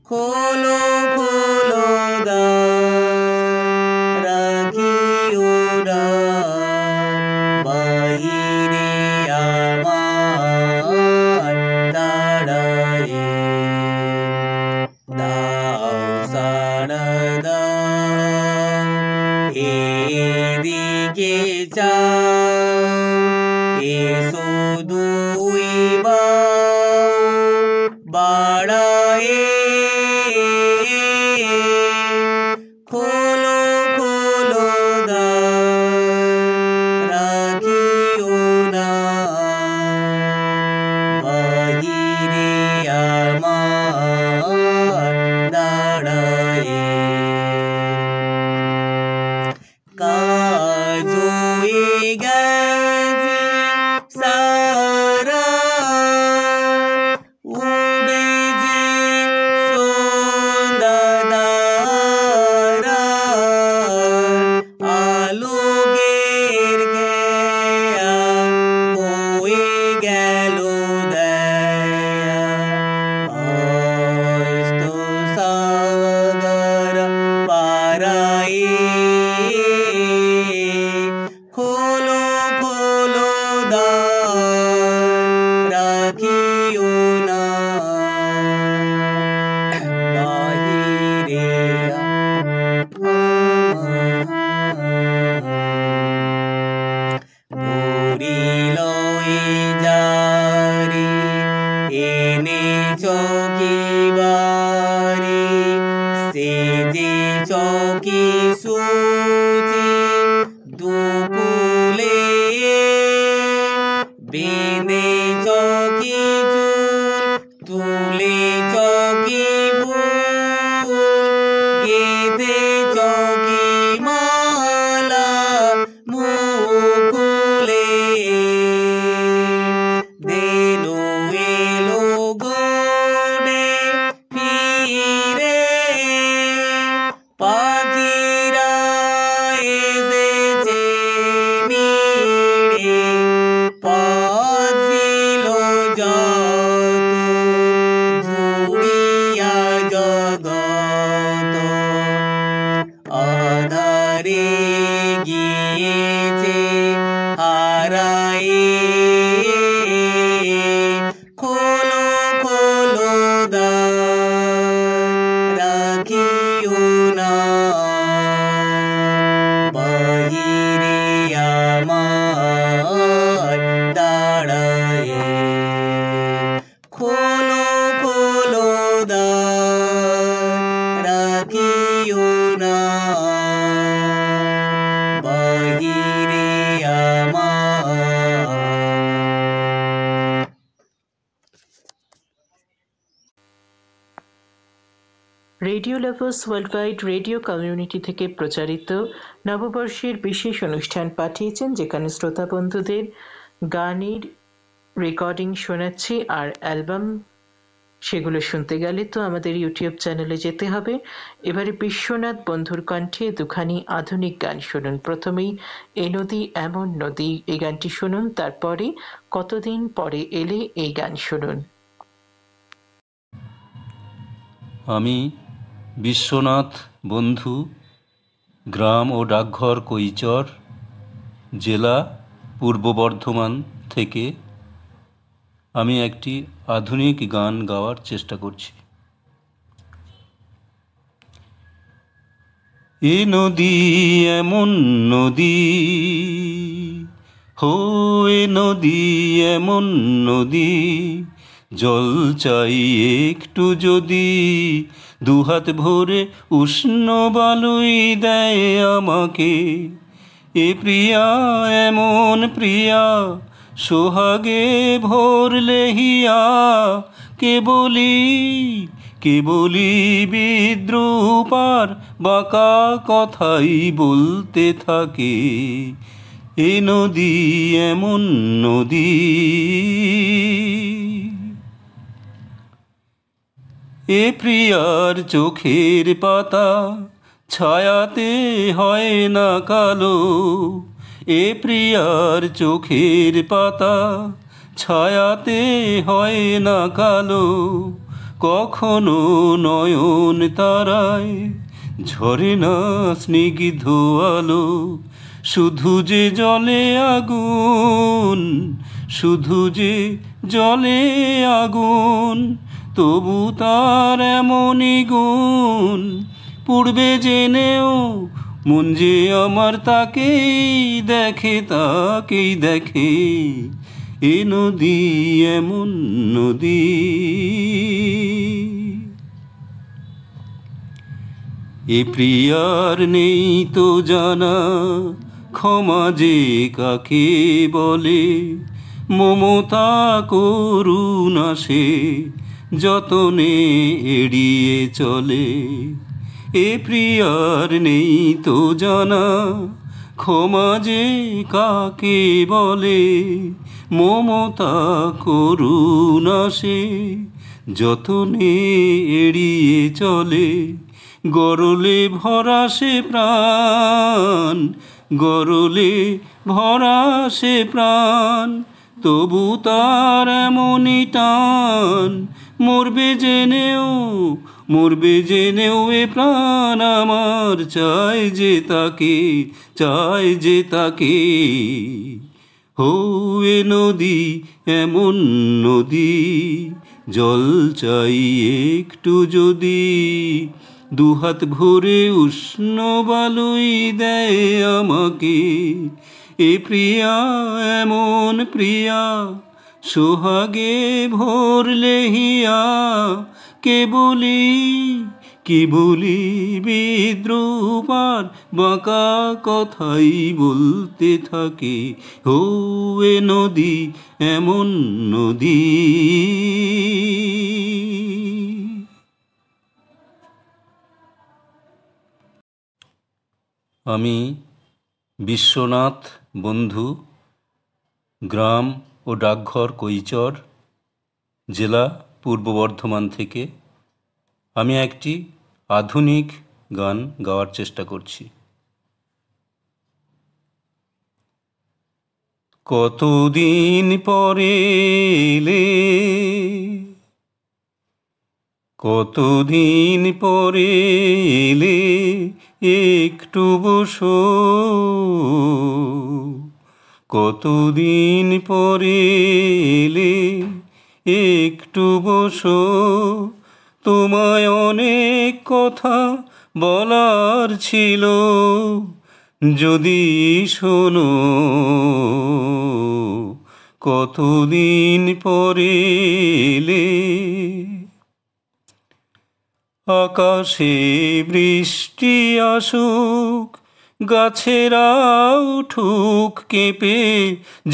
খোলো খোলো দ্বার রাখিও না বাহিরে আমার দাঁড়ায়। দাও সাড়া দাও হারায়ে খোলো খোলো দ্বার রাখিও না বাহিরে পুরিল যারে এনে চকি বাড়ি সে যে চকি সুচি দুকুলে বেঁধে চকি চুল তুলে চকি ফুল গেঁথে চকি মালা মুকুলে দেলো এলো গোড়ে ফিরে পাখিরা এসেছে নিড়ে পাছিল যত জুড়িয়া জগত আধারে গিয়েছে হারায়ে খোলো খোলো দ্বার রাখিও না বাহিরে আমার দাঁড়ায়ে খোলো খোলো দ্বার রাখিও না বাহিরে আমার। Radio lovers world wide radio community থেকে প্রচারিত নববর্ষের বিশেষ অনুষ্ঠান পাঠিয়েছেন, যেখানে শ্রোতা বন্ধুদের গানের রেকর্ডিং শোনাচ্ছি আর অ্যালবাম। সেগুলো শুনতে গেলে তো আমাদের ইউটিউব চ্যানেলে যেতে হবে। এবারে বিশ্বনাথ বন্ধুর কণ্ঠে দুখানি আধুনিক গান শুনুন। প্রথমেই এ নদী এমন নদী, এই গানটি শুনুন। তারপরে কতদিন পরে এলে, এই গান শুনুন। আমি বিশ্বনাথ বন্ধু, গ্রাম ও ডাকঘর কৈচর, জেলা পূর্ব বর্ধমান থেকে আমি একটি আধুনিক গান গাওয়ার চেষ্টা করছি। এ নদী এমন নদী, হো এ নদী এমন নদী, জল চাই একটু যদি, দুহাত ভরে উষ্ণ বালুই দেয় আমাকে। এ প্রিয়া এমন প্রিয়া, সোহাগে ভরলে হিয়া, কেবলি বিদ্রুপার বাঁকা কথাই বলতে থাকে। এ নদী এমন নদী, এ প্রিয়ার চোখের পাতা ছায়াতে হয় না কালো। এ প্রিয়ার চোখের পাতা ছায়াতে হয় না কালো। কখনো নয়ন তারায় ঝরে না স্নিগ্ধ আলো। শুধু যে জলে আগুন, শুধু যে জলে আগুন, তবু তার এমনই গুণ। পূর্বে জেনেও মন যে আমার তাকেই দেখে, তাকেই দেখে। এ নদী এমন নদী, এ প্রিয়ার নেই তো জানা ক্ষমা যে কাকে বলে। মমতা করুণা সে যতনে এড়িয়ে চলে। এ প্রিয়ার নেই তো জানা ক্ষমা যে কাকে বলে। মমতা করুণা সে যতনে এড়িয়ে চলে। গরলে ভরা সে প্রাণ, গরলে ভরা সে প্রাণ, তবু তার এমনই টান। মরবে জেনেও মরবে জেনেও এ প্রাণ আমার, চাই যে তাকে, চাই যে তাকে। হো এ নদী এমন নদী, জল চাই একটু যদি, দুহাত ভরে উষ্ণ বালুই দেয় আমাকে। এ প্রিয়া এমন প্রিয়া, সোহাগে ভরলে হিয়া, কে বলি কি বলি বিদ্রূপ আর বাঁকা কথাই বলতে থাকে। ও এ নদী এমন নদী। আমি বিশ্বনাথ বন্ধু, গ্রাম ও ডাকঘর কৈচর, জেলা পূর্ব বর্ধমান থেকে আমি একটি আধুনিক গান গাওয়ার চেষ্টা করছি। কতদিন পরে এলে, কতদিন পরে এলে, একটু বসো, কতদিন পরে এলে, একটু বসো, তোমায় অনেক কথা বলার ছিল, যদি শোনো। কতদিন পরে এলে, আকাশে বৃষ্টি আসুক, গাছেরা উঠুক কেঁপে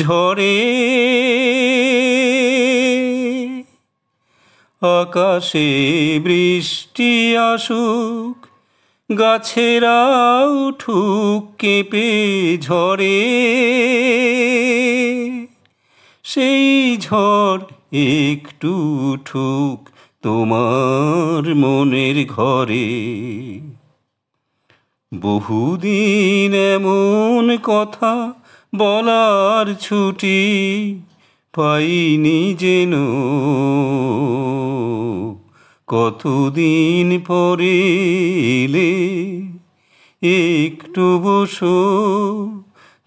ঝড়ে, আকাশে বৃষ্টি আসুক, গাছেরা উঠুক কেঁপে ঝড়ে, সেই ঝড় একটু উঠুক তোমার মনের ঘরে। বহুদিন এমন কথা বলার ছুটি পাইনি যেন, কতদিন পরে এলে, একটু বসো,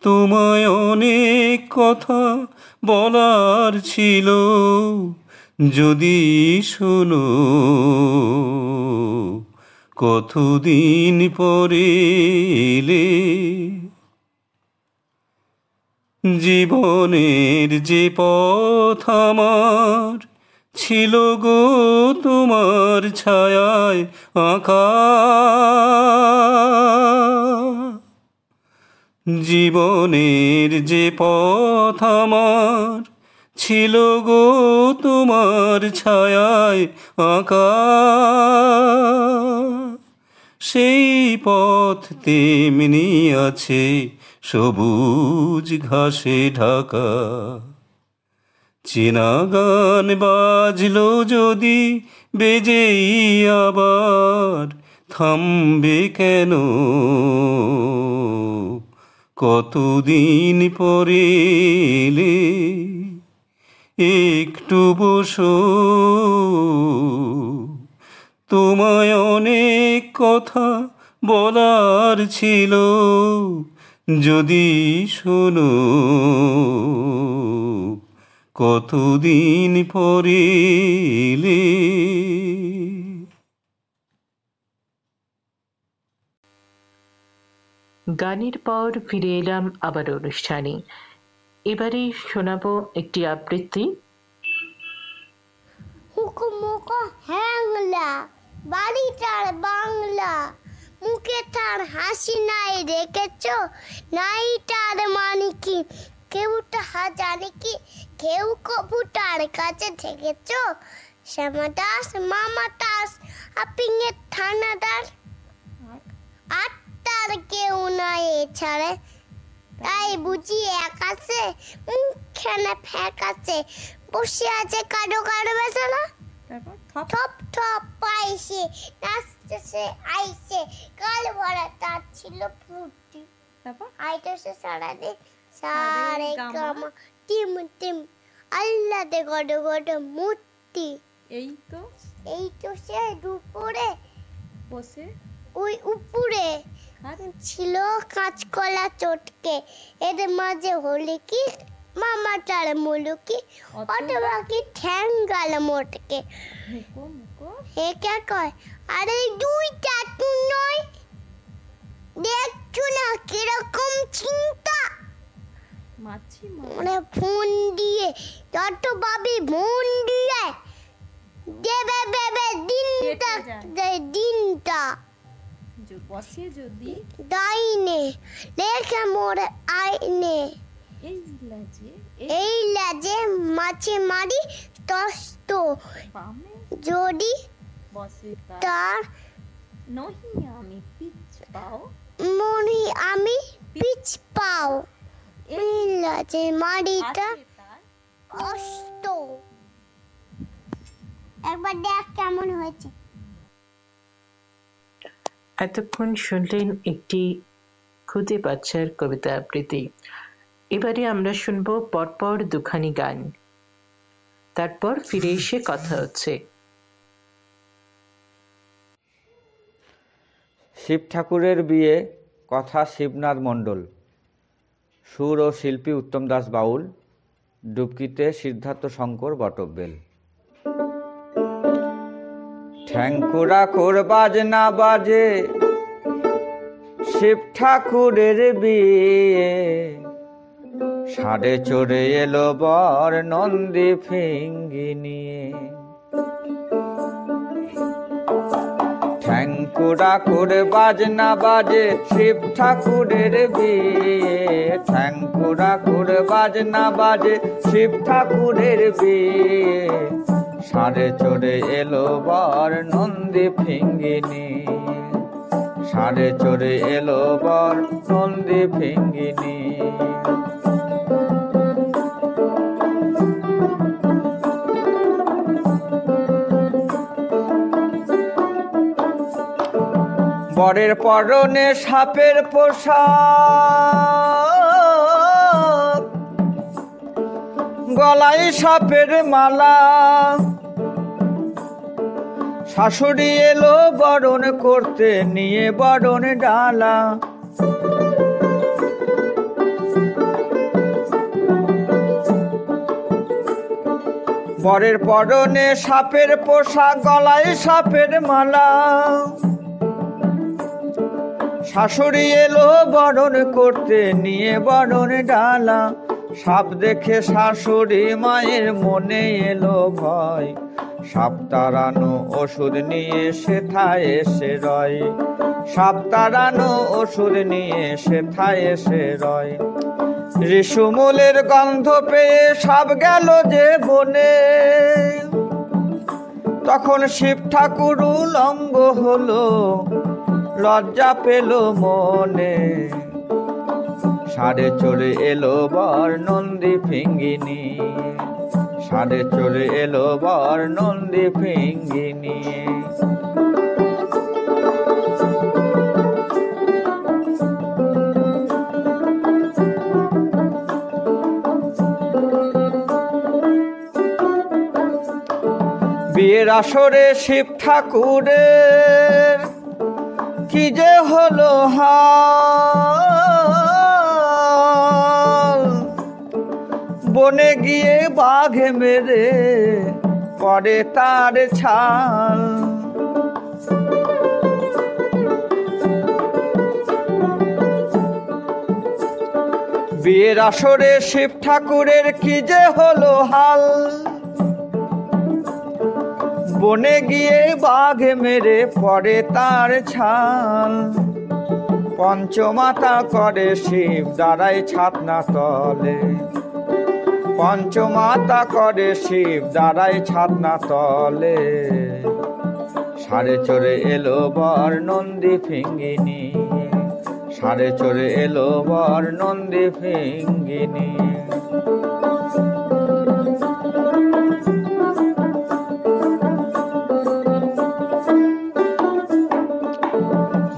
তোমায় অনেক কথা বলার ছিল, যদি শোনো। কতদিন পরে এলে, জীবনের যে পথ আমার ছিল গো তোমার ছায়ায় আঁকা, জীবনের যে পথ আমার ছিল গো তোমার ছায়ায় আঁকা, সেই পথ তেমনি আছে সবুজ ঘাসে ঢাকা। চেনা গান বাজলো যদি বেজেই আবার, থামবে কেন? কতদিন পরে এলে, একটু বসো, তোমায় অনেক কথা বলার ছিল, যদি শোনো। কতদিন পরে এলে। গানের পর ফিরে এলাম আবার অনুষ্ঠানে। এবারে শোনাবো একটি আবৃত্তি। হুকুমুকো হ্যাংলা, বাড়িটার বাংলা, মুখে তার হাসি নাই রেখেছ, নাই তার মানে কি, কেউ তাহা জানে কি, কেউ কবু তার কাছে থেকেছ, শ্যামা দাস মামা দাস আপিঙের থানাদার, আর তার কেউ নাই এছাড়ে, তাই বুঝি একাছে মুখখানে ফ্যাকাছে, বসে আছে কারো কারো বেচারা, থপ থপ পাইছে, নাচতেছে আইছে, গাল ভরা তার ছিল ফুটি, আইতেছে সারাদিন সারে গামা টিম টিম, আল্লাহ দে গড গড মূর্তি। এই তো এই তো সে উপরে বসে ওই উপরে ছিল কাঁচকলা চটকে, এর মাঝে হলে কি মামা চার মুলুকি, অথবা কি ঠ্যাং গাল মোটকে। হে কে কয়? আরে দুইটা নয়, দেখছো না কিরকম চিন্তা। মানে ফোন দিয়ে যত ভাবি মন দিয়ে দেবে বেবে দিনটা দিনটা বসে যদি ডাইনে লেখা মোরে আইনে এই লাজে মাছে মারি তস্ত যদি তার নহি আমি পিছ পাও মনি আমি পিছ পাও এই লাজে মারিটা কষ্ট। একবার দেখ কেমন হয়েছে। এতক্ষণ শুনলেন একটি খুদে বাচ্চার কবিতা আবৃত্তি। এবারে আমরা শুনবো পরপর দুখানি গান, তারপর ফিরে এসে কথা হচ্ছে। শিব ঠাকুরের বিয়ে, কথা শিবনাথ মণ্ডল, সুর ও শিল্পী উত্তম দাস বাউল, ডুবকিতে সিদ্ধার্থ শঙ্কর বটব্বেল। ঠ্যাঙ্কুরা কোর বাজনা বাজে শিব ঠাকুরের বিয়ে, ষাঁড়ে চড়ে এলো বর নন্দী ফিঙ্গি নিয়ে। ঠ্যাঙ্কুরা কোর বাজনা বাজে শিব ঠাকুরের বিয়ে, ঠ্যাঙ্কুরা কোর বাজনা বাজে শিব ঠাকুরের বিয়ে, ষাঁড়ে চড়ে এলো বর নন্দী ফিঙ্গি নিয়ে, ষাঁড়ে চড়ে এলো বর নন্দী ফিঙ্গি নিয়ে। বরের পরনে সাপের পোশাক, গলায় সাপের মালা, শাশুড়ি এলো বরণ করতে নিয়ে বরণ ডালা। বরের পরনে সাপের পোশাক, গলায় সাপের মালা, শাশুড়ি এলো বরণ করতে নিয়ে বরণ ডালা। সাপ দেখে শাশুড়ি মায়ের মনে এলো ভয়, সাপ তাড়ানো ওষুধ নিয়ে সেথায় এসে রয়, সাপ তাড়ানো ওষুধ নিয়ে সেথায় এসে রয়। ঋষুমূলের গন্ধ পেয়ে সাপ গেল যে বনে, তখন শিব ঠাকুর উলঙ্গ হলো, লজ্জা পেল মনে। ষাঁড়ে চড়ে এলো বর নন্দী ফিঙ্গি নিয়ে, ষাঁড়ে চড়ে এলো বর নন্দী ফিঙ্গি নিয়ে। বিয়ের আসরে শিব ঠাকুরের কি যে হলো হাল, বনে গিয়ে বাঘে মেরে পড়ে তার ছাল। বিয়ের আসরে শিব ঠাকুরের কি যে হলো হাল, বনে গিয়ে বাঘ মেরে পড়ে তার ছাল। পঞ্চমাতা করে শিব দাঁড়ায় ছাতনা তলে, পঞ্চমাতা করে শিব দাঁড়ায় ছাতনা তলে। ষাঁড়ে চড়ে এলো বর নন্দী ফিঙ্গি নিয়ে, ষাঁড়ে চড়ে এলো বর নন্দী ফিঙ্গি নিয়ে।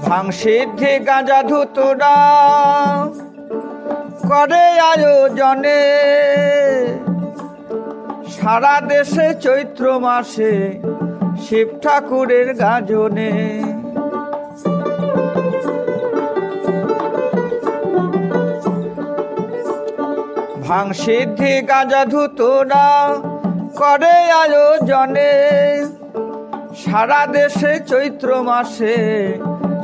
ভাং সিদ্ধি গাঁজা ধুতুরা করে আয়োজনে, সারা দেশে চৈত্র মাসে শিব ঠাকুরের গাজনে। ভাং সিদ্ধি গাঁজা ধুতরা করে আয়োজনে। সারা দেশে চৈত্র মাসে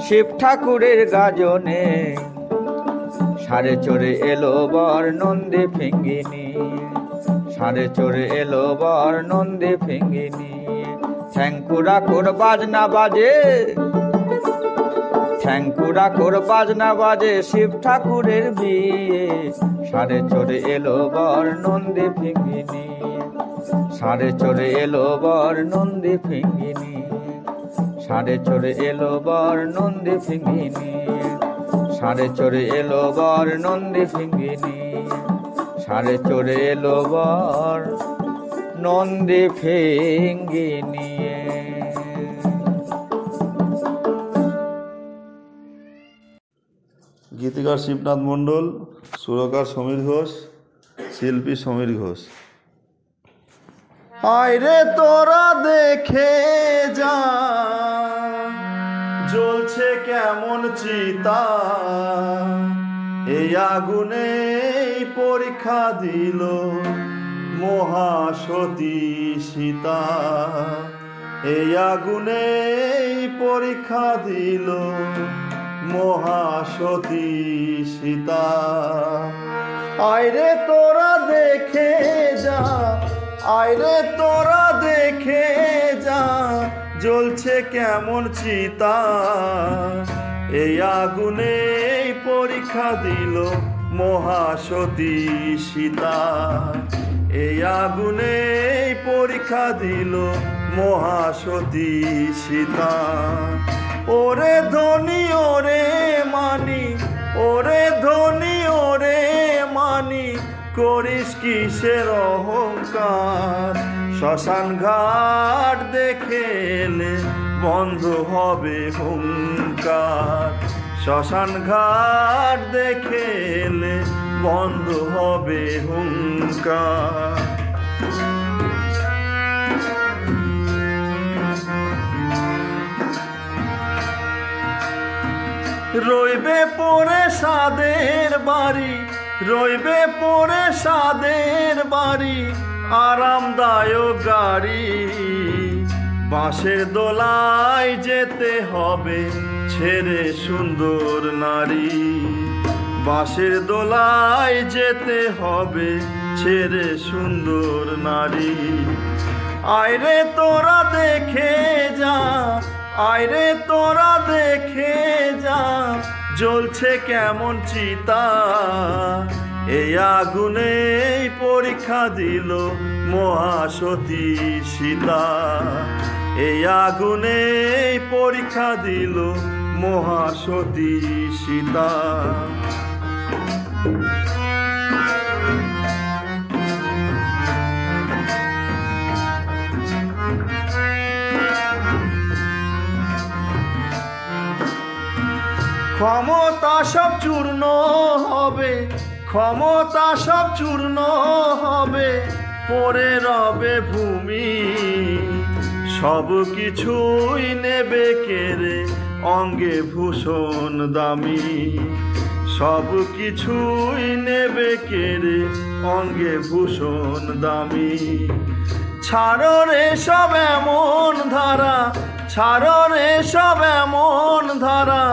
শিব ঠাকুরের গাজনে। সাড়ে চড়ে এলো বর নন্দী ফিঙ্গিনী, সাড়ে চড়ে এলো বর নন্দী ফিঙ্গিনী। ঠ্যাংকুরা কোর বাজনা বাজে, ঠ্যাংকুরা কোর বাজনা বাজে শিব ঠাকুরের বিয়ে। সাড়ে চড়ে এলো বর নন্দী ফিঙ্গিনী, সাড়ে চড়ে এলো বর নন্দী ফিঙ্গিনী। সাড়ে চড়ে এলো বর নন্দী ফিঙ্গিনী, সাড়ে চড়ে এলো বর নন্দী ফিঙ্গিনী। সাড়ে চড়ে এলো বর নন্দী ফিঙ্গিনী। গীতিকার শিবনাথ মণ্ডল, সুরকার সমীর ঘোষ, শিল্পী সমীর ঘোষ। আইরে তোরা দেখে যা জ্বলছে কেমন চিতা, এই আগুনে পরীক্ষা দিল মহাসতী সীতা। এই আগুনে পরীক্ষা দিল মহাসতী সীতা। আইরে তোরা দেখে যা, আইরে তোরা দেখে যা জ্বলছে কেমন চিতা। এই আগুনে পরীক্ষা দিল মহাসতী সীতা। এই আগুনে পরীক্ষা দিল মহাসতী সীতা। ওরে ধনী ওরে মানি, ওরে ধনী ওরে মানি, করিস কিসের অহংকার। শ্মশান ঘাট দেখেলে বন্ধ হবে হুঙ্কার। শ্মশান ঘাট দেখেলে বন্ধ হবে হুঙ্কার। রইবে পরে সাদের বাড়ি, রইবে পরে সাদের বাড়ি, আরামদায়ক গাড়ি। বাঁশের দোলায় যেতে হবে ছেড়ে সুন্দর নারী। বাঁশের দোলায় যেতে হবে ছেড়ে সুন্দর নারী। আইরে তোরা দেখে যা, আইরে তোরা দেখে যা জ্বলছে কেমন চিতা। এই আগুনে পরীক্ষা দিল মহাসতী সীতা। এই আগুনে পরীক্ষা দিল মহাসতী সীতা। ক্ষমতা সব চূর্ণ হবে, ক্ষমতা সব চূর্ণ হবে, পড়ে রবে ভূমি। সব কিছুই নেবে কেড়ে অঙ্গে ভূষণ দামি। সব কিছুই নেবে কেড়ে অঙ্গে ভূষণ দামি। ছাড়ো রে সব এমন ধারা, ছাড়ো রে সব এমন ধারা,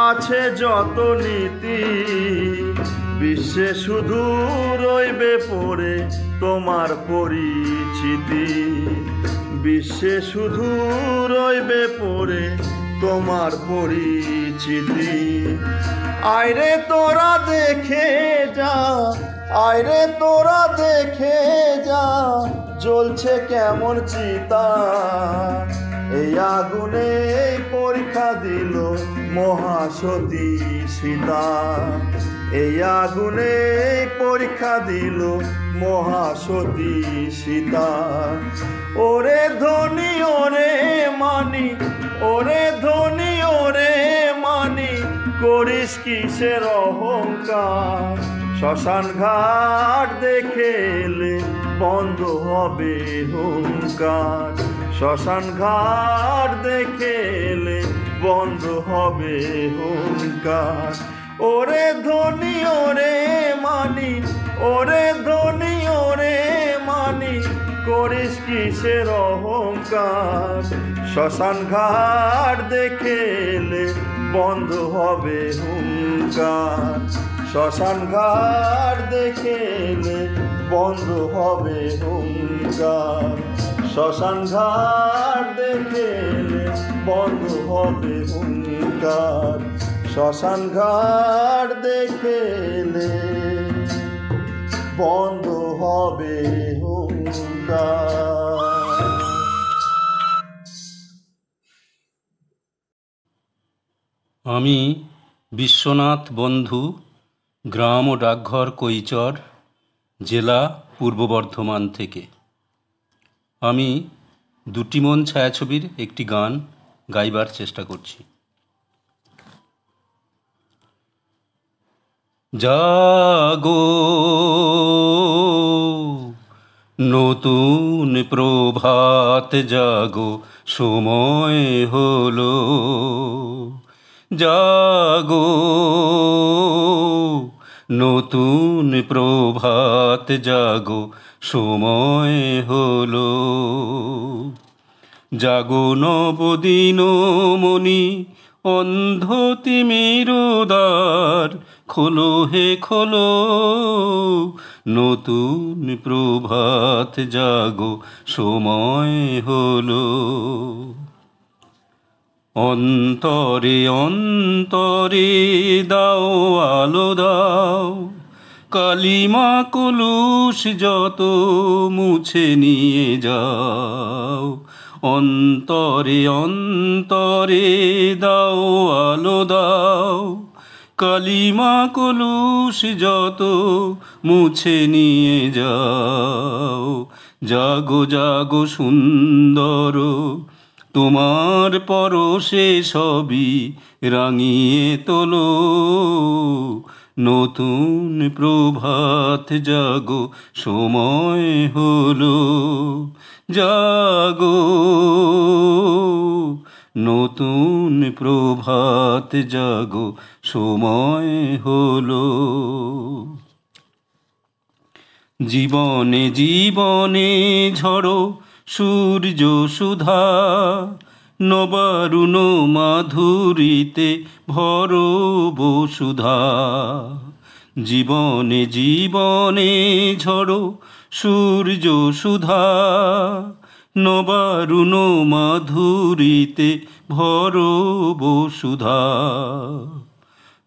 আছে যত নীতি। বিশ্বে শুধু রইবে পড়ে তোমার পরিচিতি। বিশ্বে শুধু রইবে পড়ে তোমার পরিচিতি। আইরে তোরা দেখে যা, আইরে তোরা দেখে যা জ্বলছে কেমন চিতা। এই আগুনে পরীক্ষা দিল মহাসতী সীতা। এই আগুনে পরীক্ষা দিল মহাসতী সীতা। ওরে ধনী ওরে মানি, ওরে ধনী ওরে মানি, করিস কিসের অহংকার। শ্মশান ঘাট দেখেলে বন্ধ হবে হুঙ্কার। শ্মশান ঘাট দেখে এলে বন্ধ হবে হুঙ্কার। ওরে ধনী ওরে মানি, ওরে ধনী ওরে মানি, করিস কিসের অহংকার। শ্মশান ঘাট দেখে এলে বন্ধ হবে হুঙ্কার। শ্মশান ঘাট দেখে এলে বন্ধ হবে হুঙ্কার। শ্মশান ঘাট দেখে এলে বন্ধ হবে হুঙ্কার। শ্মশান ঘাট দেখে এলে বন্ধ হবে হুঙ্কার। আমি বিশ্বনাথ বন্ধু, গ্রাম ও ডাকঘর কৈচর, জেলা পূর্ব বর্ধমান থেকে। আমি দুটি মন ছায়াছবির একটি গান গাইবার চেষ্টা করছি। জাগো নতুন প্রভাত জাগো, সময় হলো। জাগো নতুন প্রভাত জাগো, সময় হলো। জাগো নবদিন মণি, অন্ধ তিমির দ্বার খোলো হে খোলো। নতুন প্রভাত জাগো, সময় হলো। অন্তরে অন্তরে দাও আলো দাও, কালিমা কলুষ যত মুছে নিয়ে যাও। অন্তরে অন্তরে দাও আলো দাও, কালিমা কলুষ যত মুছে নিয়ে যাও। জাগো জাগো সুন্দর, তোমার পরশে সবই রাঙিয়ে তোলো। নতুন প্রভাত জাগো, সময় হলো। জাগো নতুন প্রভাত জাগো, সময় হলো। জীবনে জীবনে ঝড়ো সূর্য সুধা, নবারুণ মাধুরীতে ভরো বসুধা। জীবনে জীবনে ঝড়ো সূর্য সুধা, নবারুণ মাধুরীতে ভরো বসুধা।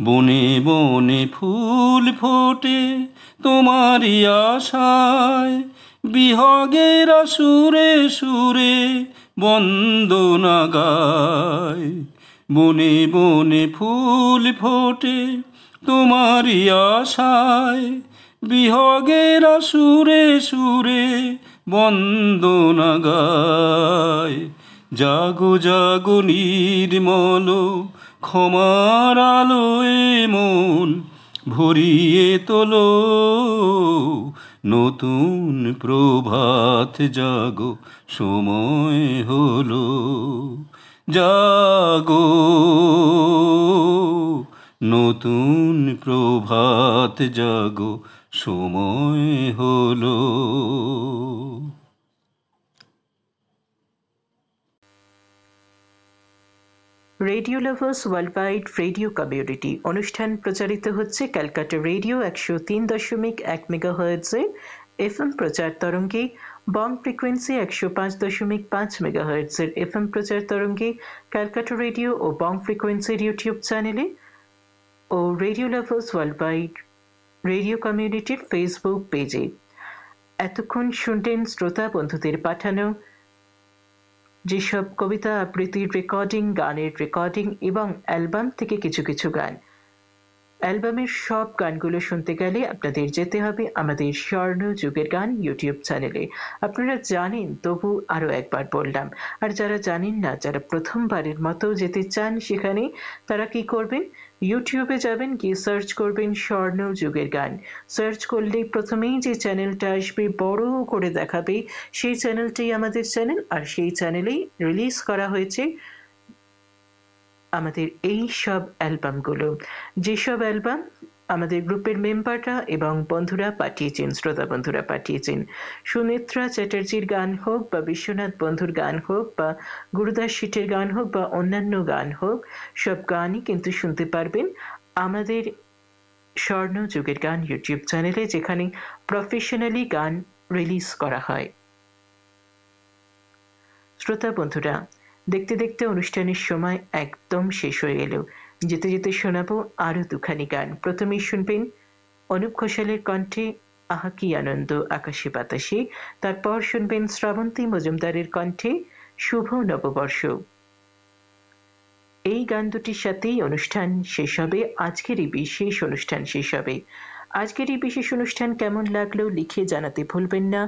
বনে বনে ফুল ফোটে তোমারই আশায়, বিহগের সুরে সুরে বন্দনা গায়। বনে বনে ফুল ফোটে তোমারই আশায়, বিহগের সুরে সুরে বন্দনা গায়। জাগো জাগো নির্মল ক্ষমার আলোয় মন ভরিয়ে তোলো। নতুন প্রভাত জাগো, সময় হলো। জাগো নতুন প্রভাত জাগো, সময় হলো। Radio lovers world wide radio community অনুষ্ঠান প্রচারিত হচ্ছে ক্যালকাটা রেডিও 103.1 মেগাহার্টজে এফএম প্রচার তরঙ্গে, বং ফ্রিকোয়েন্সি 105.5 মেগাহার্টজের এফএম প্রচার তরঙ্গে, ক্যালকাটা রেডিও ও বং ফ্রিকোয়েন্সির ইউটিউব চ্যানেলে ও radio lovers world wide radio কমিউনিটির ফেসবুক পেজে। এতক্ষণ শুনতেন শ্রোতা বন্ধুদের পাঠানো যেসব কবিতা আবৃত্তির রেকর্ডিং, গানের রেকর্ডিং এবং অ্যালবাম থেকে কিছু কিছু গান। অ্যালবামের সব গানগুলো শুনতে গেলে আপনাদের যেতে হবে আমাদের স্বর্ণ যুগের গান ইউটিউব চ্যানেলে। আপনারা জানেন, তবু আরও একবার বললাম। আর যারা জানেন না, যারা প্রথমবারের মতো যেতে চান সেখানে, তারা কি করবেন? ইউটিউবে যাবেন, গিয়ে সার্চ করবেন স্বর্ণযুগের গান। সার্চ করলেই প্রথমেই যে চ্যানেলটা আসবে, বড় করে দেখাবে, সেই চ্যানেলটাই আমাদের চ্যানেল। আর সেই চ্যানেলেই রিলিজ করা হয়েছে আমাদের এই সব অ্যালবামগুলো, যেসব অ্যালবাম আমাদের গ্রুপের মেম্বাররা এবং বন্ধুরা পাঠিয়েছেন, শ্রোতা বন্ধুরা পাঠিয়েছেন। সুনেত্রা চ্যাটার্জির গান হোক, বা বিশ্বনাথ বন্ধুর গান হোক, বা গুরুদাস শীটের গান হোক, বা অন্যান্য গান হোক, সব গানই কিন্তু শুনতে পারবেন আমাদের স্বর্ণযুগের গান ইউটিউব চ্যানেলে, যেখানে প্রফেশনালি গান রিলিজ করা হয়। শ্রোতা বন্ধুরা, দেখতে দেখতে অনুষ্ঠানের সময় একদম শেষ হয়ে গেল। যেতে যেতে শোনাবো আরো দুখানি গান। প্রথমেই শুনবেন অনুপ ঘোষালের কণ্ঠে আহা কি আনন্দ আকাশে বাতাসে, তারপর শুনবেন শ্রাবন্তী মজুমদারের কণ্ঠে শুভ নববর্ষ। এই গান দুটির সাথেই অনুষ্ঠান শেষ হবে, আজকের এই বিশেষ অনুষ্ঠান শেষ হবে। আজকের এই বিশেষ অনুষ্ঠান কেমন লাগলো লিখে জানাতে ভুলবেন না।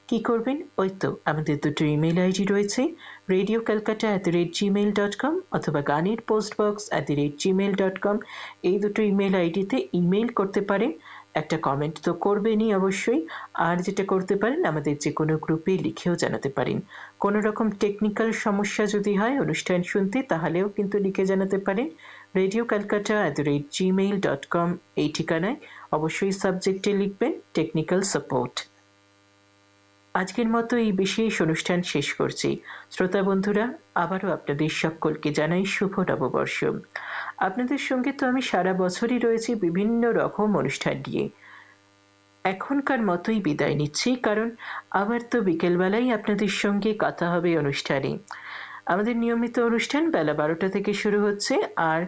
কি করবেন? ওই তো আমাদের দুটো ইমেল আইডি রয়েছে, radiokalkata@gmail.com অথবা গানের postbox@gmail.com। এই দুটো ইমেল আইডিতে ইমেল করতে পারেন। একটা কমেন্ট তো করবেনই অবশ্যই, আর যেটা করতে পারেন আমাদের যে কোনো গ্রুপে লিখেও জানাতে পারেন। কোনো রকম টেকনিক্যাল সমস্যা যদি হয় অনুষ্ঠান শুনতে, তাহলেও কিন্তু লিখে জানাতে পারেন radiokalkata@gmail.com এই ঠিকানায়। অবশ্যই সাবজেক্টে লিখবেন টেকনিক্যাল সাপোর্ট। আজকের মতো এই বিশেষ অনুষ্ঠান শেষ করছি। শ্রোতা বন্ধুরা, আবারও আপনাদের সকলকে জানাই শুভ নববর্ষ। আপনাদের সঙ্গে তো আমি সারা বছরই রয়েছি বিভিন্ন রকম অনুষ্ঠান নিয়ে। এখনকার মতোই বিদায় নিচ্ছি, কারণ আবার তো বিকেলবেলায় আপনাদের সঙ্গে কথা হবে অনুষ্ঠানে। আমাদের নিয়মিত অনুষ্ঠান বেলা 12টা থেকে শুরু হচ্ছে, আর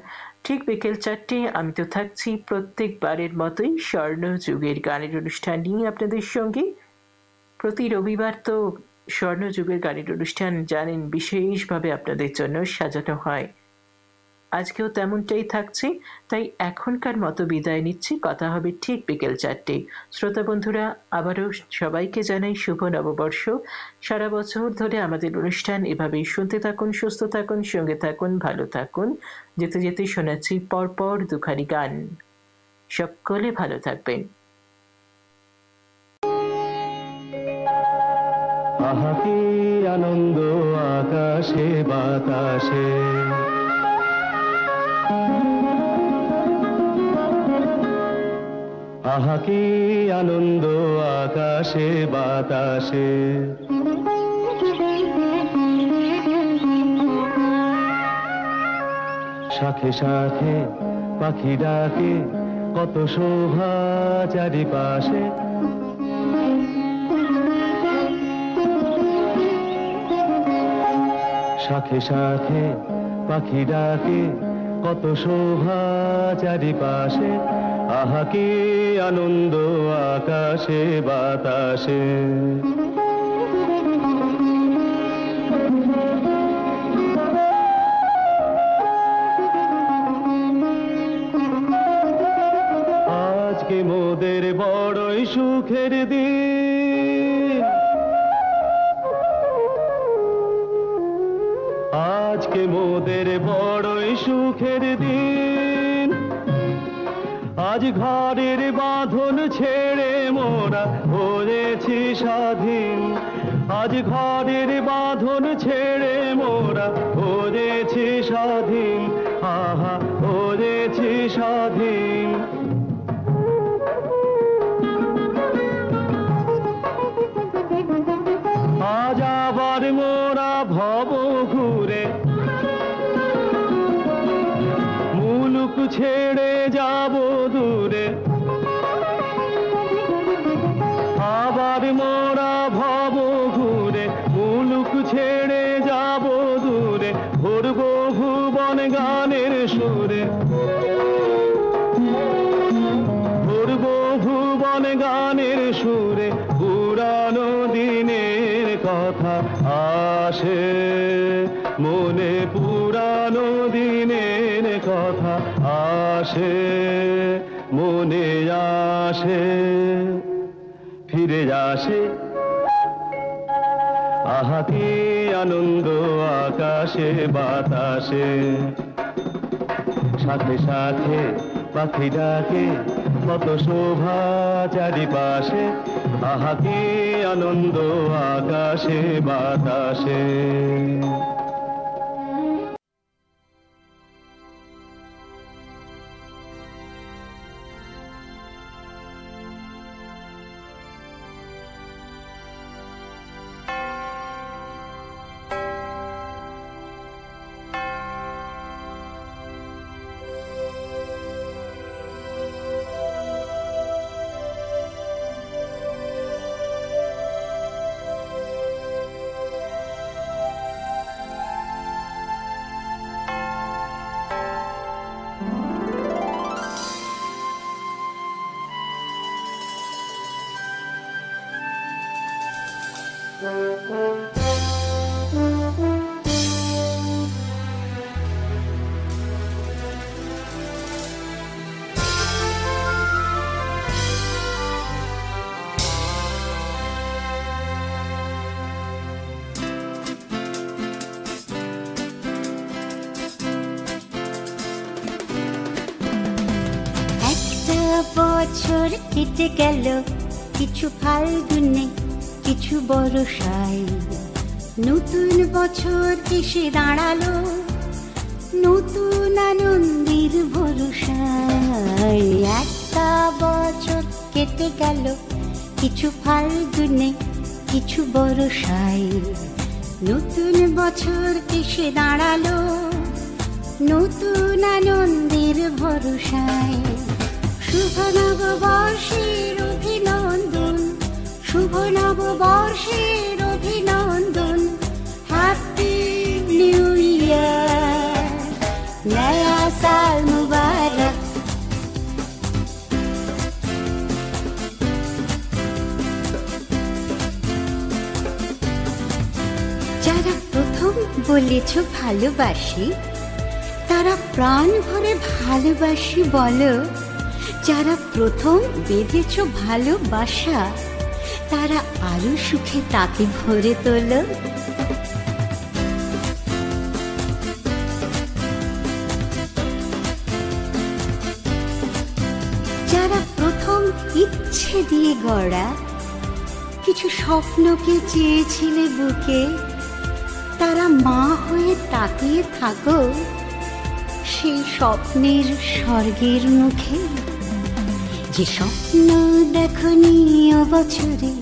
ঠিক বিকেল 4টে আমি তো থাকছি প্রত্যেকবারের মতোই স্বর্ণযুগের গানের অনুষ্ঠান নিয়ে আপনাদের সঙ্গে। প্রতি রবিবার তো স্বর্ণযুগের গানের অনুষ্ঠান জানেন বিশেষভাবে আপনাদের জন্য সাজানো হয়। আজকেও তেমনটাই থাকছে, তাই এখনকার মতো বিদায় নিচ্ছি। কথা হবে ঠিক বিকেল 4টে। শ্রোতা বন্ধুরা, আবারও সবাইকে জানাই শুভ নববর্ষ। সারা বছর ধরে আমাদের অনুষ্ঠান এভাবেই শুনতে থাকুন, সুস্থ থাকুন, সঙ্গে থাকুন, ভালো থাকুন। যেতে যেতে শোনাচ্ছি পরপর দুখানি গান। সকলে ভালো থাকবেন। আহা কি আনন্দ আকাশে বাতাসে, আহা কি আনন্দ আকাশে বাতাসে, শাখে শাখে পাখি ডাকে কত শোভা চারিপাশে, শাখে শাখে পাখি ডাকে কত শোভা চারিপাশে, আহা কি আনন্দ আকাশে বাতাসে। আজকে মোদের বড়ই সুখের দিন, আজকে মোদের বড়ই সুখের দিন, আজ ঘরের বাঁধন ছেড়ে মোরা হয়েছি স্বাধীন, আজ ঘরের বাঁধন ছেড়ে মোরা হয়েছি স্বাধীন, আহা হয়েছি স্বাধীন। আজ আবার মোরা ভব ঘুরে মুলুক ছেড়ে যাব দূরে, আবার মোরা ভব ঘুরে মুলুক ছেড়ে যাব দূরে, ভরব ভুবন গানের সুরে, ভরব ভুবন গানের সুরে, পুরানো দিনের কথা আসে মনে, পুরানো দিনের কথা আসে মনে, আসে ফিরে আসে, আহা কি আনন্দ আকাশে বাতাসে। সাথে সাথে পাখি ডাকে, কত শোভা চারিপাশে, আহা কি আনন্দ আকাশে বাতাসে। বছর কেটে গেল, কিছু ফাল্গুনে কিছু বর্ষায়, নতুন বছর এসে দাঁড়ালো নতুন আনন্দের ভরসায়। একটা বছর কেটে গেল, কিছু ফাল্গুনে কিছু বর্ষায়, নতুন বছর এসে দাঁড়ালো নতুন আনন্দের ভরসায়। শুভ নববর্ষের অভিনন্দন, শুভ নববর্ষের অভিনন্দন, হ্যাপি নিউ ইয়ার, নয়া সাল মুবারক। যারা প্রথম বলেছ ভালোবাসি, তারা প্রাণ ভরে ভালোবাসি বলো। যারা প্রথম বেঁধেছ ভালোবাসা, তারা আরো সুখে তাকে ভরে তোলো। যারা প্রথম ইচ্ছে দিয়ে গড়া কিছু স্বপ্নকে চেয়েছিলে বুকে, তারা মা হয়ে তাকিয়ে থাকো সেই স্বপ্নের স্বর্গের মুখে। যে স্বপ্ন দেখনি ও বছরে,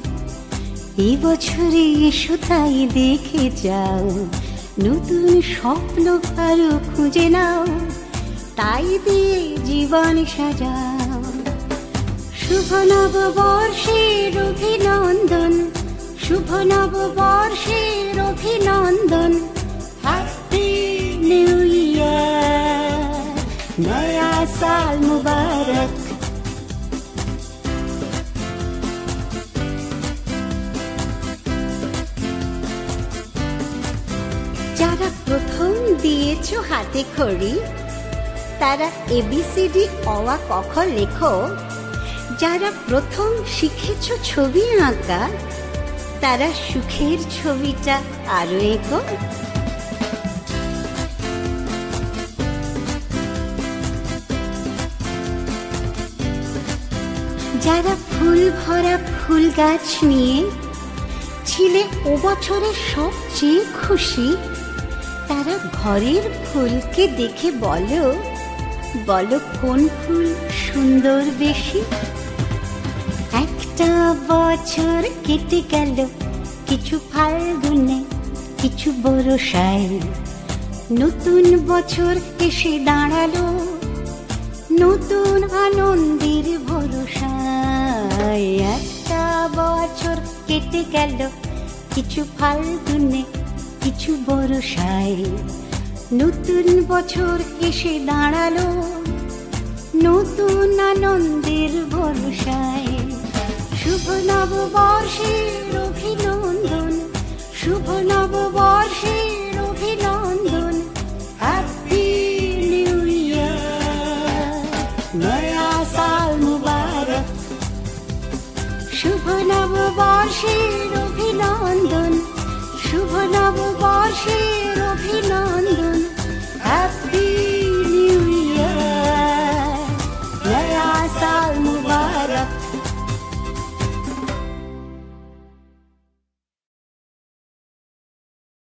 এই বছরে এসো তাই দেখে যাও। নতুন স্বপ্ন আরো খুঁজে নাও, তাই দিয়ে জীবন সাজাও। শুভ নববর্ষের অভিনন্দন, শুভ নববর্ষের অভিনন্দন, হ্যাপি নিউ ইয়ার, নয়া সাল মুবারক। যারা প্রথম দিয়েছ হাতে খড়ি, তারা ABCD অ আ ক খ লেখো। যারা প্রথম শিখেছ ছবি আঁকা, তারা সুখের ছবিটা আরো এঁকো। যারা ফুল ভরা ফুল গাছ নিয়ে ছিলে ও বছরের সবচেয়ে খুশি, তারা ঘরের ফুলকে দেখে বলো, বলো কোন ফুল সুন্দর বেশি। একটা বছর কেটে গেল, কিছু ফাল্গুনে কিছু বর্ষায়, নতুন বছর এসে দাঁড়ালো নতুন আনন্দের ভরসায়। একটা বছর কেটে গেল, কিছু ফাল্গুনে কিছু বর্ষায়, নতুন বছর এসে দাঁড়ালো নতুন আনন্দের ভরসায়। শুভ নববর্ষের অভিনন্দন, শুভ নববর্ষের অভিনন্দন, হ্যাপি নিউ ইয়ার, নয়া সাল মুবারক। শুভ নববর্ষের অভিনন্দন, শুভ নববর্ষের অভিনন্দন, হ্যাপি